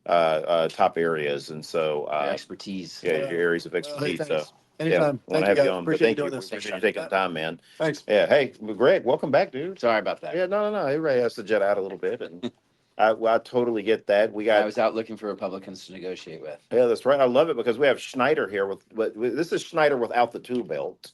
top areas. And so, Your expertise. yeah, your areas of Hey, expertise. So, thanks. yeah, Anytime. want Thank to have you, you guys. on. But Appreciate thank you you. doing this. Appreciate you taking the time, man. Thanks. Yeah. Hey, Greg, welcome back, dude. Sorry about that. Yeah. No. Everybody has to jet out a little bit, and I totally get that. We I got. was out looking for Republicans to negotiate with. Yeah, that's right. I love it because we have Schneider here with this is Schneider without the tool belt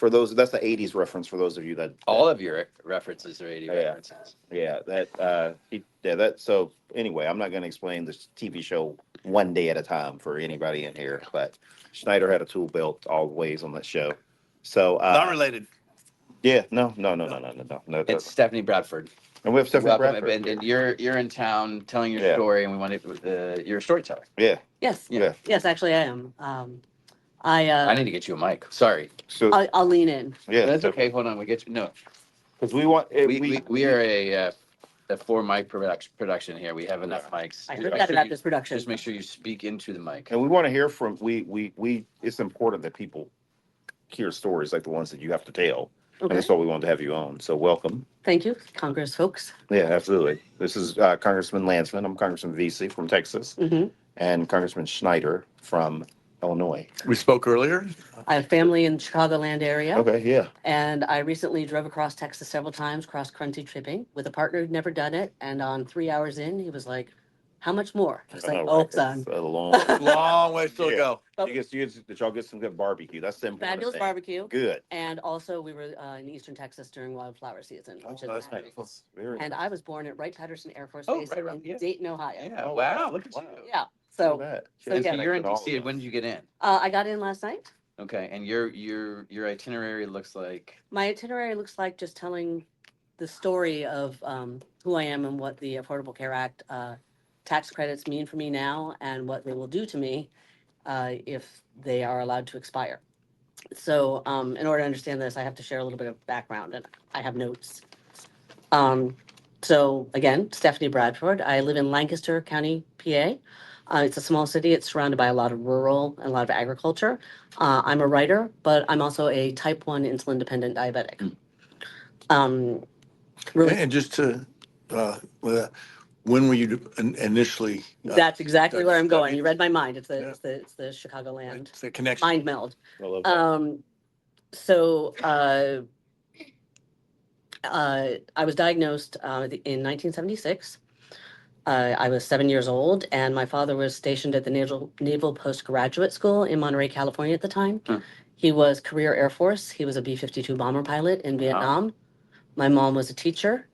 for those, that's the '80s reference for those of you that All of your references are 80 Yeah. references. yeah, that. So anyway, I'm not going to explain this TV show one day at a time for anybody in here, but Schneider had a tool belt always on that show. So Not related. yeah, no. It's Stephanie Bradford. And we have Stephanie Welcome, Bradford. and you're in town telling your Yeah. story, and we wanted you're a storyteller. Yeah, Yes. yeah. Yes, actually I am. I need to get you a mic. Sorry. So I'll lean in. yeah, That's okay. Hold on. We get you. No, because we want we are a 4 mic production here. We have enough mics. I Just heard make that sure about you- this production. Just make sure you speak into the mic. and we want to hear from we. It's important that people hear stories like the ones that you have to tell, and Okay. that's why we wanted to have you on. So welcome. Thank you, Congress folks. Yeah, absolutely. This is Congressman Landsman. I'm Congressman Veasey from Texas, hmm and Congressman Schneider from Illinois. We spoke earlier. I have family in the Chicagoland area. Okay, yeah. And I recently drove across Texas several times, cross-country tripping with a partner who'd never done it. And on 3 hours in, he was like, "How much more?" I was like, "Oh, son." It's a long, Long way still to Yeah. go. did y'all get some good barbecue? That's the important Fabulous thing. barbecue. Good. And also, we were in Eastern Texas during wildflower season, which is that's magic. nice. Very And I was born at Wright-Patterson Air Force Oh, Base right around- in yeah. Dayton, Ohio. Yeah. Oh, Wow. wow. Look at Wow. you. Yeah. Look So at that. so And so yeah. you're in Connected all DC. of When us. did you get in? I got in last night. Okay, and your itinerary looks like. My itinerary looks like just telling the story of who I am and what the Affordable Care Act tax credits mean for me now and what they will do to me if they are allowed to expire. So in order to understand this, I have to share a little bit of background, and I have notes. So again, Stephanie Bradford. I live in Lancaster County, PA. It's a small city. It's surrounded by a lot of rural and a lot of agriculture. I'm a writer, but I'm also a type 1 insulin dependent diabetic. Really, And just to, when were you initially? that's exactly where I'm going. studied? You read my mind. It's the Yeah. it's the Chicagoland It's a connection. mind meld. I love that. So I was diagnosed in 1976. I was 7 years old, and my father was stationed at the Naval Postgraduate School in Monterey, California at the time. Hmm. He was career Air Force. He was a B-52 bomber pilot in Vietnam. My mom was a teacher,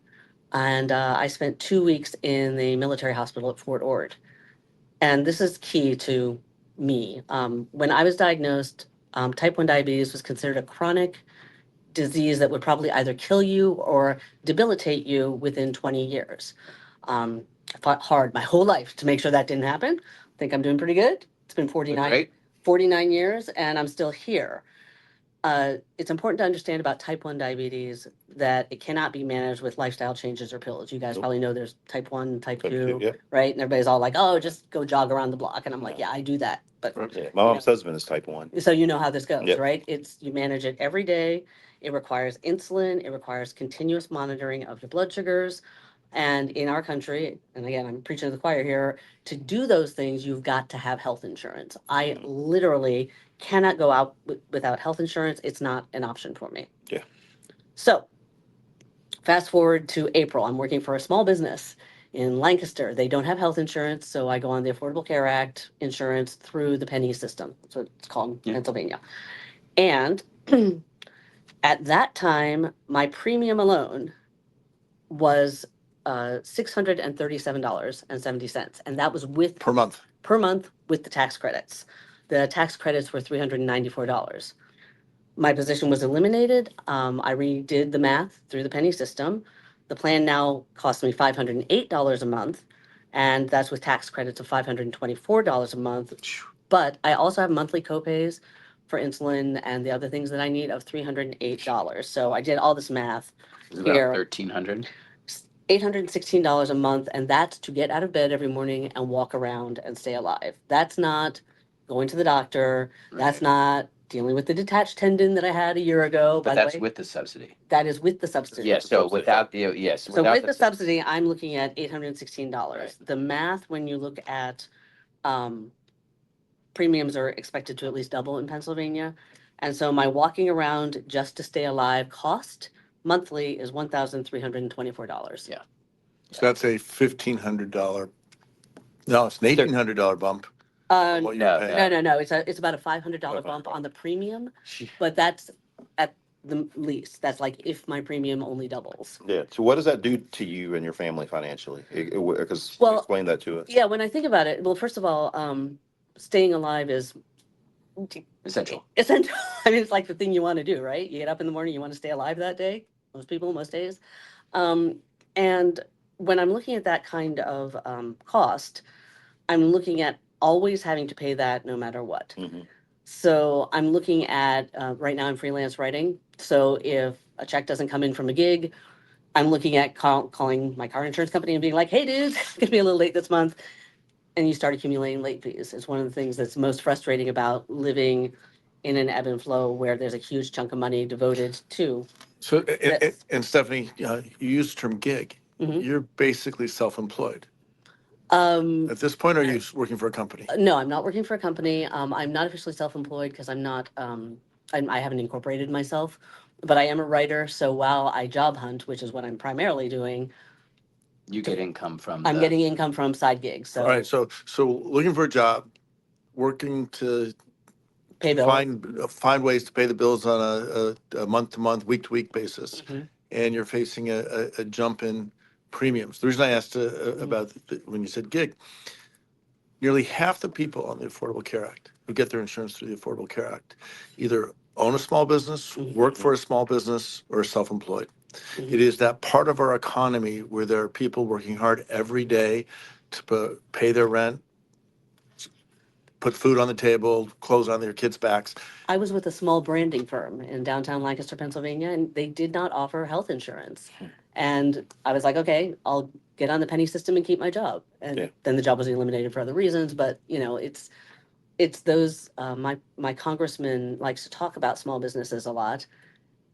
and I spent 2 weeks in the military hospital at Fort Ord. And this is key to me. When I was diagnosed, type 1 diabetes was considered a chronic disease that would probably either kill you or debilitate you within 20 years. I fought hard my whole life to make sure that didn't happen. I think I'm doing pretty good. It's been 49 years, and I'm still here. It's important to understand about type 1 diabetes that it cannot be managed with lifestyle changes or pills. You guys Nope. probably know there's type 1, type 2, Yeah. right? And everybody's all like, "Oh, just go jog around the block." And I'm like, "Yeah, I do that." But Yeah. My mom's husband is type 1. so you know how this goes, Yep. right? You manage it every day. It requires insulin. It requires continuous monitoring of your blood sugars. And in our country, and again, I'm preaching to the choir here, to do those things, you've got to have health insurance. I literally cannot go out without health insurance. It's not an option for me. Yeah. So fast forward to April. I'm working for a small business in Lancaster. They don't have health insurance, so I go on the Affordable Care Act insurance through the penny system. That's what it's called in Pennsylvania. And at that time, my premium alone was $637.70, and that was Per month. per month with the tax credits. The tax credits were $394. My position was eliminated. I redid the math through the penny system. The plan now costs me $508 a month, and that's with tax credits of $524 a month. But I also have monthly copays for insulin and the other things that I need of $308. So I did all this math. It's Here. about 1,300. $816 a month, and that's to get out of bed every morning and walk around and stay alive. That's not going to the doctor. That's Right. not dealing with the detached tendon that I had a year ago. But By that's the way, with the subsidy. that is with the subsidy. Yeah. So without the yes. So without with the subsidy, I'm looking at $816. Right. The math, when you look at premiums, are expected to at least double in Pennsylvania, and so my walking around just to stay alive cost monthly is $1,324. Yeah. So that's a $1,500. No, it's an $1,800 bump. Uh, What no, you're paying. No. It's about a $500 bump on the premium, but that's at the least. That's like if my premium only doubles. Yeah. So what does that do to you and your family financially? Because Well, explain that to us. Yeah, when I think about it, well, first of all, staying alive is Essential. essential. I mean, it's like the thing you want to do, right? You get up in the morning, you want to stay alive that day. Most people, most days. Um, and when I'm looking at that kind of cost, I'm looking at always having to pay that no matter what. Mm-hmm. So I'm looking at right now I'm freelance writing. So if a check doesn't come in from a gig, I'm looking at calling my car insurance company and being like, "Hey, dude, it's gonna be a little late this month," and you start accumulating late fees. It's one of the things that's most frustrating about living in an ebb and flow where there's a huge chunk of money devoted to So, this. and Stephanie, you use the term gig. Mhm. You're basically self-employed. Um, At this point, are you working for a company? no, I'm not working for a company. I'm not officially self-employed because I'm not. I haven't incorporated myself, but I am a writer. So while I job hunt, which is what I'm primarily doing, You get income from I'm the getting income from side gigs. All So right. So looking for a job, working to pay bills. find ways to pay the bills on a month-to-month, week-to-week basis, Mhm. and you're facing a jump in premiums. The reason I asked about when you said gig, nearly half the people on the Affordable Care Act who get their insurance through the Affordable Care Act either own a small business, work for a small business, or are self-employed. Mhm. It is that part of our economy where there are people working hard every day to pay their rent, put food on the table, clothes on their kids' backs. I was with a small branding firm in downtown Lancaster, Pennsylvania, and they did not offer health insurance. And I was like, okay, I'll get on the penny system and keep my job. And Yeah. then the job was eliminated for other reasons. But you know, it's those. My congressman likes to talk about small businesses a lot,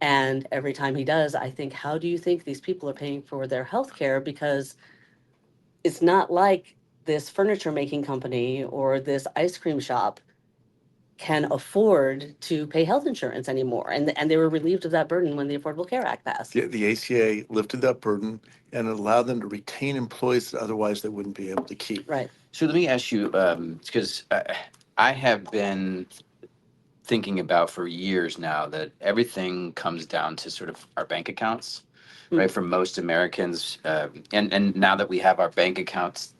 and every time he does, I think, how do you think these people are paying for their health care? Because it's not like this furniture making company or this ice cream shop can afford to pay health insurance anymore. And they were relieved of that burden when the Affordable Care Act passed. The ACA lifted that burden and allowed them to retain employees that otherwise they wouldn't be able to keep. Right. So let me ask you, because I have been thinking about for years now that everything comes down to sort of our bank accounts, right? For most Americans, and now that we have our bank accounts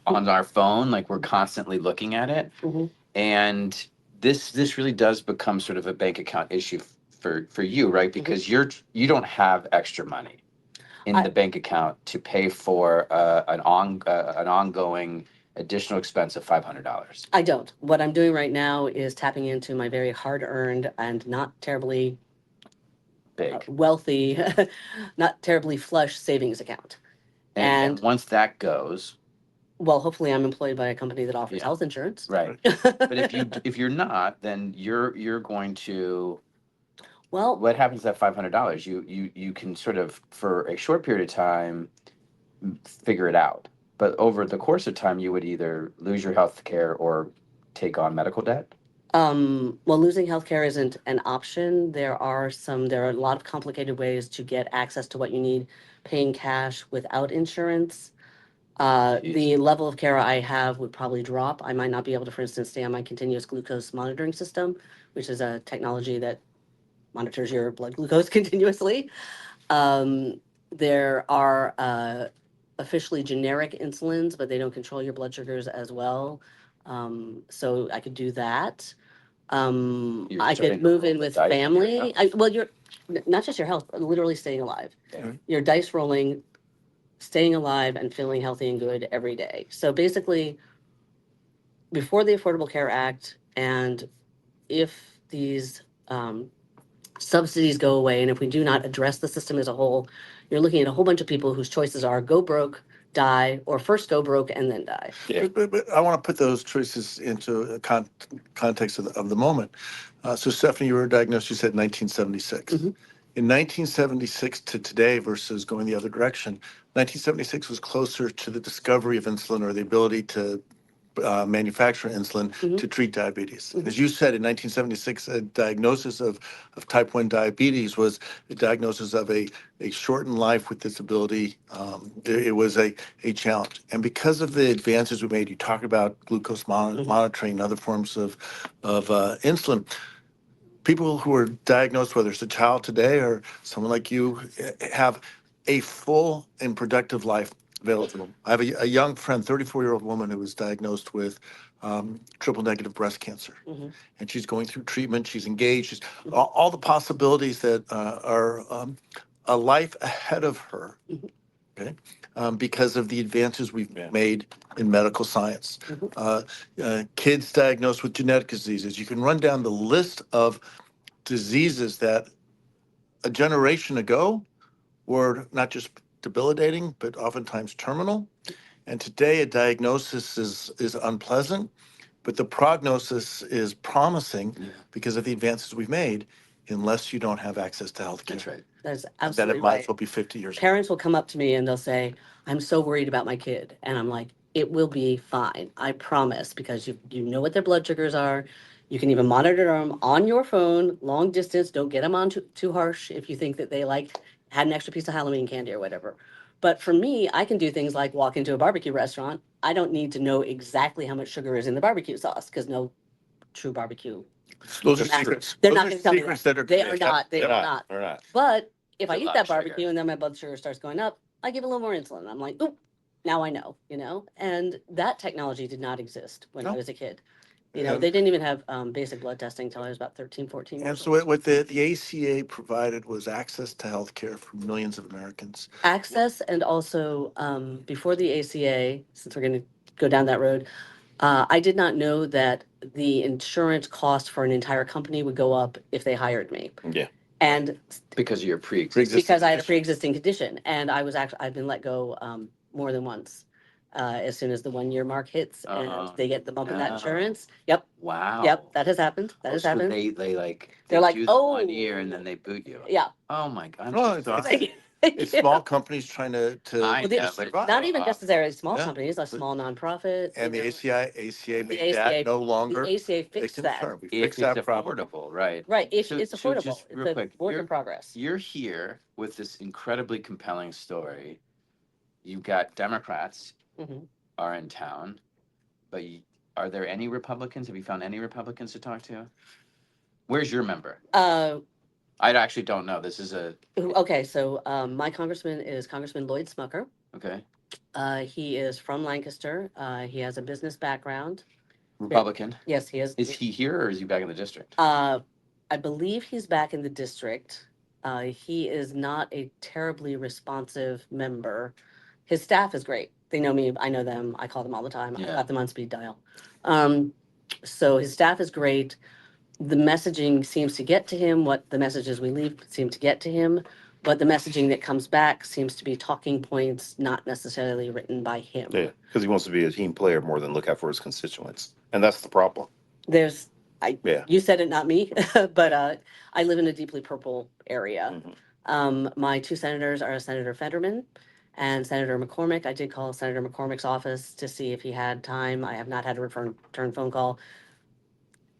on our phone, like we're constantly looking at it, Mhm. and this really does become sort of a bank account issue for you, right? Because you don't have extra money in the bank account to pay for an ongoing additional expense of $500. I don't. What I'm doing right now is tapping into my very hard earned and not terribly Big. wealthy, not terribly flush savings account. And once that goes, Well, hopefully I'm employed by a company that offers Yeah. health insurance. right. But if you're not, then you're going to, Well, what happens to that $500? You can sort of for a short period of time figure it out. But over the course of time, you would either lose your health care or take on medical debt. well, losing healthcare isn't an option. There are a lot of complicated ways to get access to what you need, paying cash without insurance. Jeez. The level of care I have would probably drop. I might not be able to, for instance, stay on my continuous glucose monitoring system, which is a technology that monitors your blood glucose continuously. There are officially generic insulins, but they don't control your blood sugars as well. So I could do that. You're I starting could to move roll in the with dice for your family. health. Well, you're not just your health, but literally staying alive. Yeah. You're dice rolling, staying alive, and feeling healthy and good every day. So basically, before the Affordable Care Act, and if these subsidies go away, and if we do not address the system as a whole, you're looking at a whole bunch of people whose choices are go broke, die, or first go broke and then die. Yeah. But I want to put those choices into a context of the moment. So Stephanie, you were diagnosed, you said 1976. Mhm. In 1976 to today versus going the other direction, 1976 was closer to the discovery of insulin or the ability to manufacture insulin to treat diabetes. As you said, in 1976, a diagnosis of type 1 diabetes was a diagnosis of a shortened life with disability. It was a challenge. And because of the advances we made, you talked about glucose monitoring and other forms of insulin, people who are diagnosed, whether it's a child today or someone like you, have a full and productive life available to them. I have a young friend, 34-year-old woman, who was diagnosed with triple negative breast cancer. Mhm. And she's going through treatment. She's engaged. She's all the possibilities that are a life ahead of her. Mhm. Okay, because of the advances we've Yeah. made in medical science. Kids diagnosed with genetic diseases. You can run down the list of diseases that a generation ago were not just debilitating, but oftentimes terminal. And today, a diagnosis is unpleasant, but the prognosis is promising because of the advances we've made, unless you don't have access to health care. That's right. That's Then absolutely it might right. as well be 50 years. Parents will come up to me and they'll say, I'm so worried about my kid. And I'm like, it will be fine. I promise, because you know what their blood sugars are. You can even monitor them on your phone, long distance. Don't get them on too harsh if you think that they had an extra piece of Halloween candy or whatever. But for me, I can do things like walk into a barbecue restaurant. I don't need to know exactly how much sugar is in the barbecue sauce, because no true barbecue. Those are Master- secrets. They're Those not are going to tell me secrets that. that are They are not. They They're are not. not. They're not. But if It's I a eat lot that of sugar. barbecue and then my blood sugar starts going up, I give a little more insulin. I'm like, oop, now I know, And that technology did not exist when I No. was a kid. And- They didn't even have basic blood testing until I was about 13, 14 And years so old. what the ACA provided was access to health care for millions of Americans. Access, and also before the ACA, since we're going to go down that road, I did not know that the insurance cost for an entire company would go up if they hired me. Yeah. And Because of your pre-existing. because I had a condition. pre-existing condition, and I've been let go more than once. As soon as the 1 year mark hits and Uh-oh. they get the bump in that No. insurance. Yep, Wow. yep, that has happened. That has So happened. they They're like, do the 1 "Oh." year and then they boot you. Yeah. Oh my God. I'm No, so it's- sorry. Thank you. It's small companies trying to I Well, they- know, just but survive. Not even necessarily small Yeah. companies, a small nonprofit. And the ACA The made that no longer The ACA a fixed that. concern. We if fixed it's that problem. affordable, right? Right, if So- it's so affordable. just It's real a quick, work in progress. You're here with this incredibly compelling story. You've got Democrats Mhm. are in town, but are there any Republicans? Have you found any Republicans to talk to? Where's your member? I actually don't know. This is Okay, so my congressman is Congressman Lloyd Smucker. okay. He is from Lancaster. He has a business background. Republican. Yes, he is. Is he here or is he back in the district? I believe he's back in the district. He is not a terribly responsive member. His staff is great. They know me. I know them. I call them all the time. I Yeah. got them on speed dial. So his staff is great. The messaging seems to get to him. What the messages we leave seem to get to him. But the messaging that comes back seems to be talking points, not necessarily written by him. Yeah. Because he wants to be a team player more than look out for his constituents. And that's the problem. There's, Yeah. you said it, not me, but I live in a deeply purple area. My two senators are Senator Fetterman and Senator McCormick. I did call Senator McCormick's office to see if he had time. I have not had a return phone call.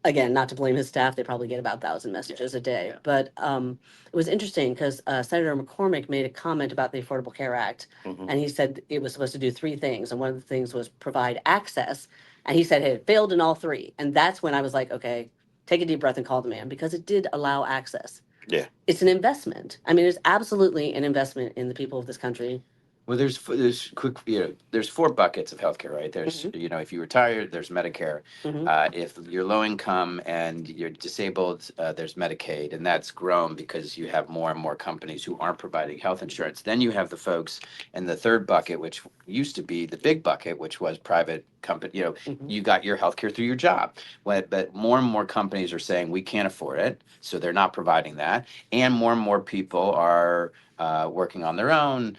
Again, not to blame his staff, they probably get about 1,000 messages a day. Yeah. But it was interesting because Senator McCormick made a comment about the Affordable Care Act, Mhm. and he said it was supposed to do three things, and one of the things was provide access. And he said it failed in all three, and that's when I was like, okay, take a deep breath and call the man, because it did allow access. Yeah. It's an investment. I mean, it's absolutely an investment in the people of this country. Well, there's there's four buckets of healthcare, right? There's if you retire, there's Medicare. Mhm. If you're low income and you're disabled, there's Medicaid, and that's grown because you have more and more companies who aren't providing health insurance. Then you have the folks in the third bucket, which used to be the big bucket, which was private company. You got your healthcare through your job, but more and more companies are saying we can't afford it, so they're not providing that, and more people are working on their own.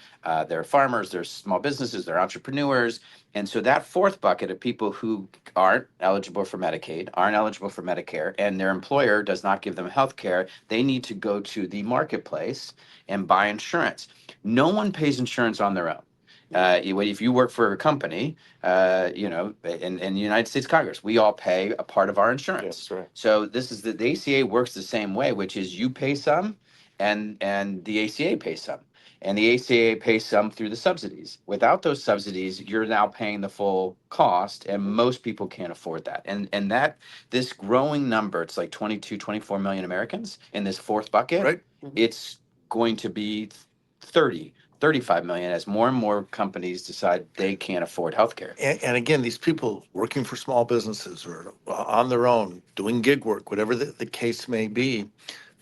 They're farmers, they're small businesses, they're entrepreneurs. And so that fourth bucket of people who aren't eligible for Medicaid, aren't eligible for Medicare, and their employer does not give them health care, they need to go to the marketplace and buy insurance. No one pays insurance on their own. If you work for a company, in the United States Congress, we all pay a part of our insurance. That's right. So this is the ACA works the same way, which is you pay some and the ACA pays some. And the ACA pays some through the subsidies. Without those subsidies, you're now paying the full cost, and most people can't afford that. And that this growing number, it's like 22, 24 million Americans in this fourth bucket. Right. It's going to be 30, 35 million as more and more companies decide they can't afford healthcare. And again, these people working for small businesses or on their own, doing gig work, whatever the case may be,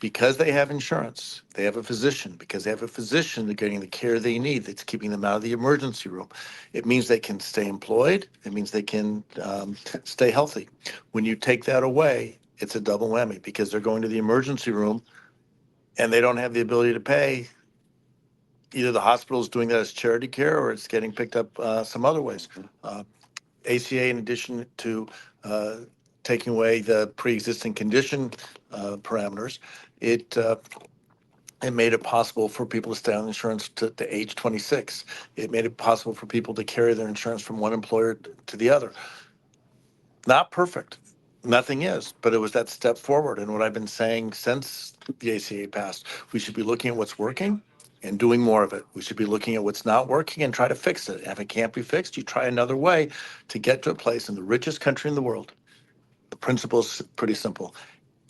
because they have insurance, they have a physician, because they have a physician, they're getting the care they need. That's keeping them out of the emergency room. It means they can stay employed. It means they can stay healthy. When you take that away, it's a double whammy because they're going to the emergency room and they don't have the ability to pay. Either the hospital is doing that as charity care or it's getting picked up some other ways. ACA, in addition to taking away the pre-existing condition parameters, it made it possible for people to stay on insurance to age 26. It made it possible for people to carry their insurance from one employer to the other. Not perfect. Nothing is, but it was that step forward. And what I've been saying since the ACA passed, we should be looking at what's working and doing more of it. We should be looking at what's not working and try to fix it. And if it can't be fixed, you try another way to get to a place in the richest country in the world. The principle is pretty simple.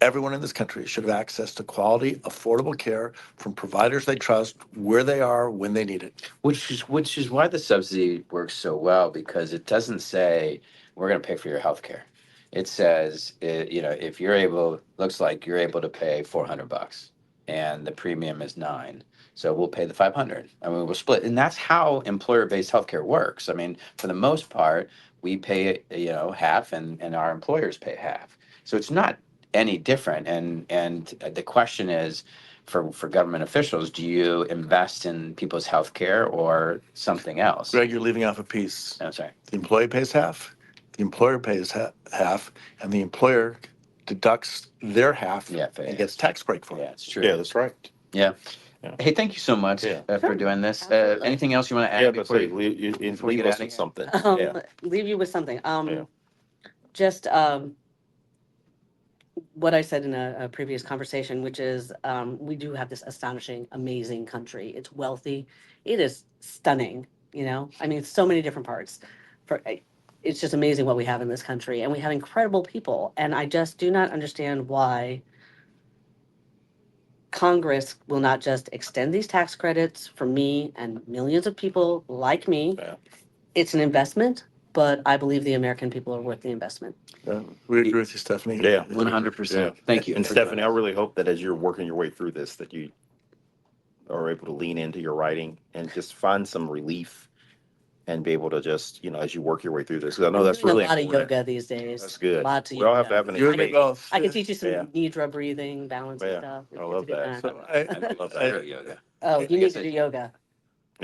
Everyone in this country should have access to quality, affordable care from providers they trust, where they are, when they need it. Which is why the subsidy works so well, because it doesn't say we're going to pay for your health care. It says, if you're able, looks like you're able to pay $400 and the premium is $9. So we'll pay the 500. I mean, we'll split. And that's how employer-based healthcare works. I mean, for the most part, we pay, half and our employers pay half. So it's not any different. And the question is, for government officials, do you invest in people's health care or something else? Greg, you're leaving off a piece. I'm sorry. The employee pays half, the employer pays half, and the employer deducts their half and gets tax break for it. Yeah, it's true. Yeah, that's right. Yeah. Yeah. Hey, thank you so much for doing this. Anything else you want to add But before say, you before we leave get us out of with here? something. Leave you with something. Yeah. Just what I said in a previous conversation, which is we do have this astonishing, amazing country. It's wealthy. It is stunning. I mean, so many different parts. It's just amazing what we have in this country, and we have incredible people. And I just do not understand why Congress will not just extend these tax credits for me and millions of people like me. Yeah. It's an investment, but I believe the American people are worth the investment. We agree with you, Stephanie. Yeah. 100%. Thank you. And Stephanie, I really hope that as you're working your way through this, that you are able to lean into your writing and just find some relief and be able to just, as you work your way through this. 'Cause I know I'm that's doing really a lot important. of yoga these days. That's good. Lots of We all have to yoga. have an You and me escape. both. I can teach you some Yeah. nidra breathing, balance and Yeah. stuff. I love It's a good that. time. So I love that yoga. Oh, you need to do yoga.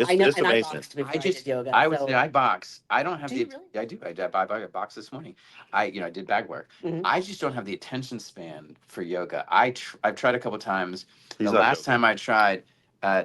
I know, It's and I amazing. boxed before I did yoga. I would so- say I box. I don't have Do the. you really? I do. I boxed this morning. I did bag work. Mhm. I just don't have the attention span for yoga. I've tried a couple times. He's The not last joking. time I tried,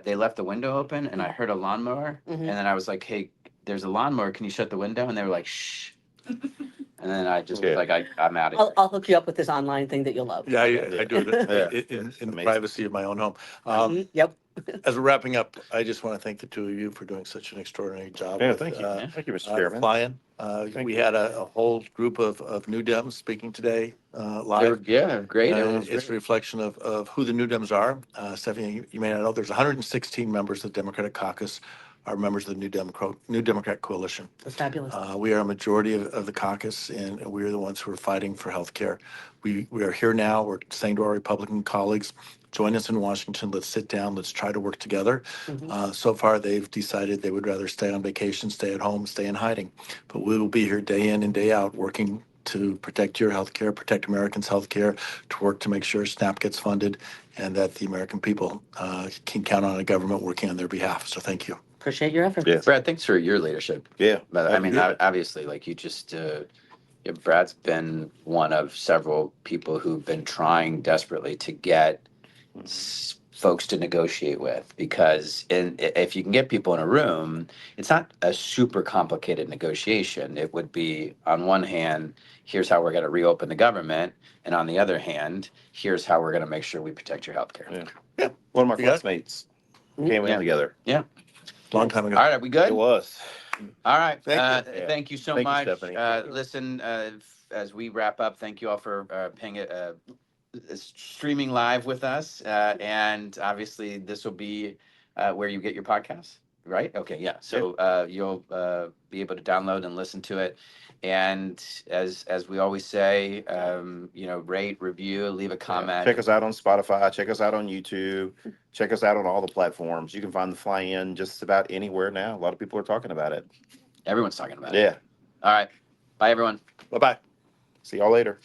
they left the window open, and I heard a lawnmower, Mhm. and then I was like, "Hey, there's a lawnmower. Can you shut the window?" And they were like, "Shh." And then I just was Yeah. like, I'm out of I'll, here. I'll hook you up with this online thing that you'll love. Yeah, I do Yeah. it in It's the amazing. privacy of my own home. Yep. As we're wrapping up, I just want to thank the two of you for doing such an extraordinary job. Yeah, with, thank you. Thank you, Mr. Chairman. Fly-in. Thank We you. had a whole group of new Dems speaking today They were, live. yeah, great. Everyone was It's a great. reflection of who the new Dems are. Stephanie, you may not know, there's 116 members of the Democratic Caucus are members of the New Democrat Coalition. That's fabulous. We are a majority of the caucus, and we are the ones who are fighting for health care. We are here now. We're saying to our Republican colleagues, join us in Washington. Let's sit down. Let's try to work together. Mhm. So far, they've decided they would rather stay on vacation, stay at home, stay in hiding. But we will be here day in and day out working to protect your health care, protect Americans' health care, to work to make sure SNAP gets funded, and that the American people can count on a government working on their behalf. So thank you. Appreciate your efforts. Yeah. Brad, thanks for your leadership. Yeah. But I mean, Yeah. obviously, like you just, Brad's been one of several people who've been trying desperately to get folks to negotiate with, because if you can get people in a room, it's not a super complicated negotiation. It would be, on one hand, here's how we're going to reopen the government, and on the other hand, here's how we're going to make sure we protect your health care. Yeah. One of my You got it? classmates Came in Yeah. together. Yeah. Long time ago. All right, are we good? It was. All right. Thank you. Yeah. Thank you so Thank you, much. Stephanie. Listen, as we wrap up, thank you all for streaming live with us. And obviously, this will be where you get your podcasts, right? Okay, yeah. So you'll be able to download and listen to it. And as we always say, rate, review, leave a comment. Check us out on Spotify. Check us out on YouTube. Check us out on all the platforms. You can find the Fly-in just about anywhere now. A lot of people are talking about it. Everyone's talking about it. Yeah. All right. Bye, everyone. Bye-bye. See y'all later.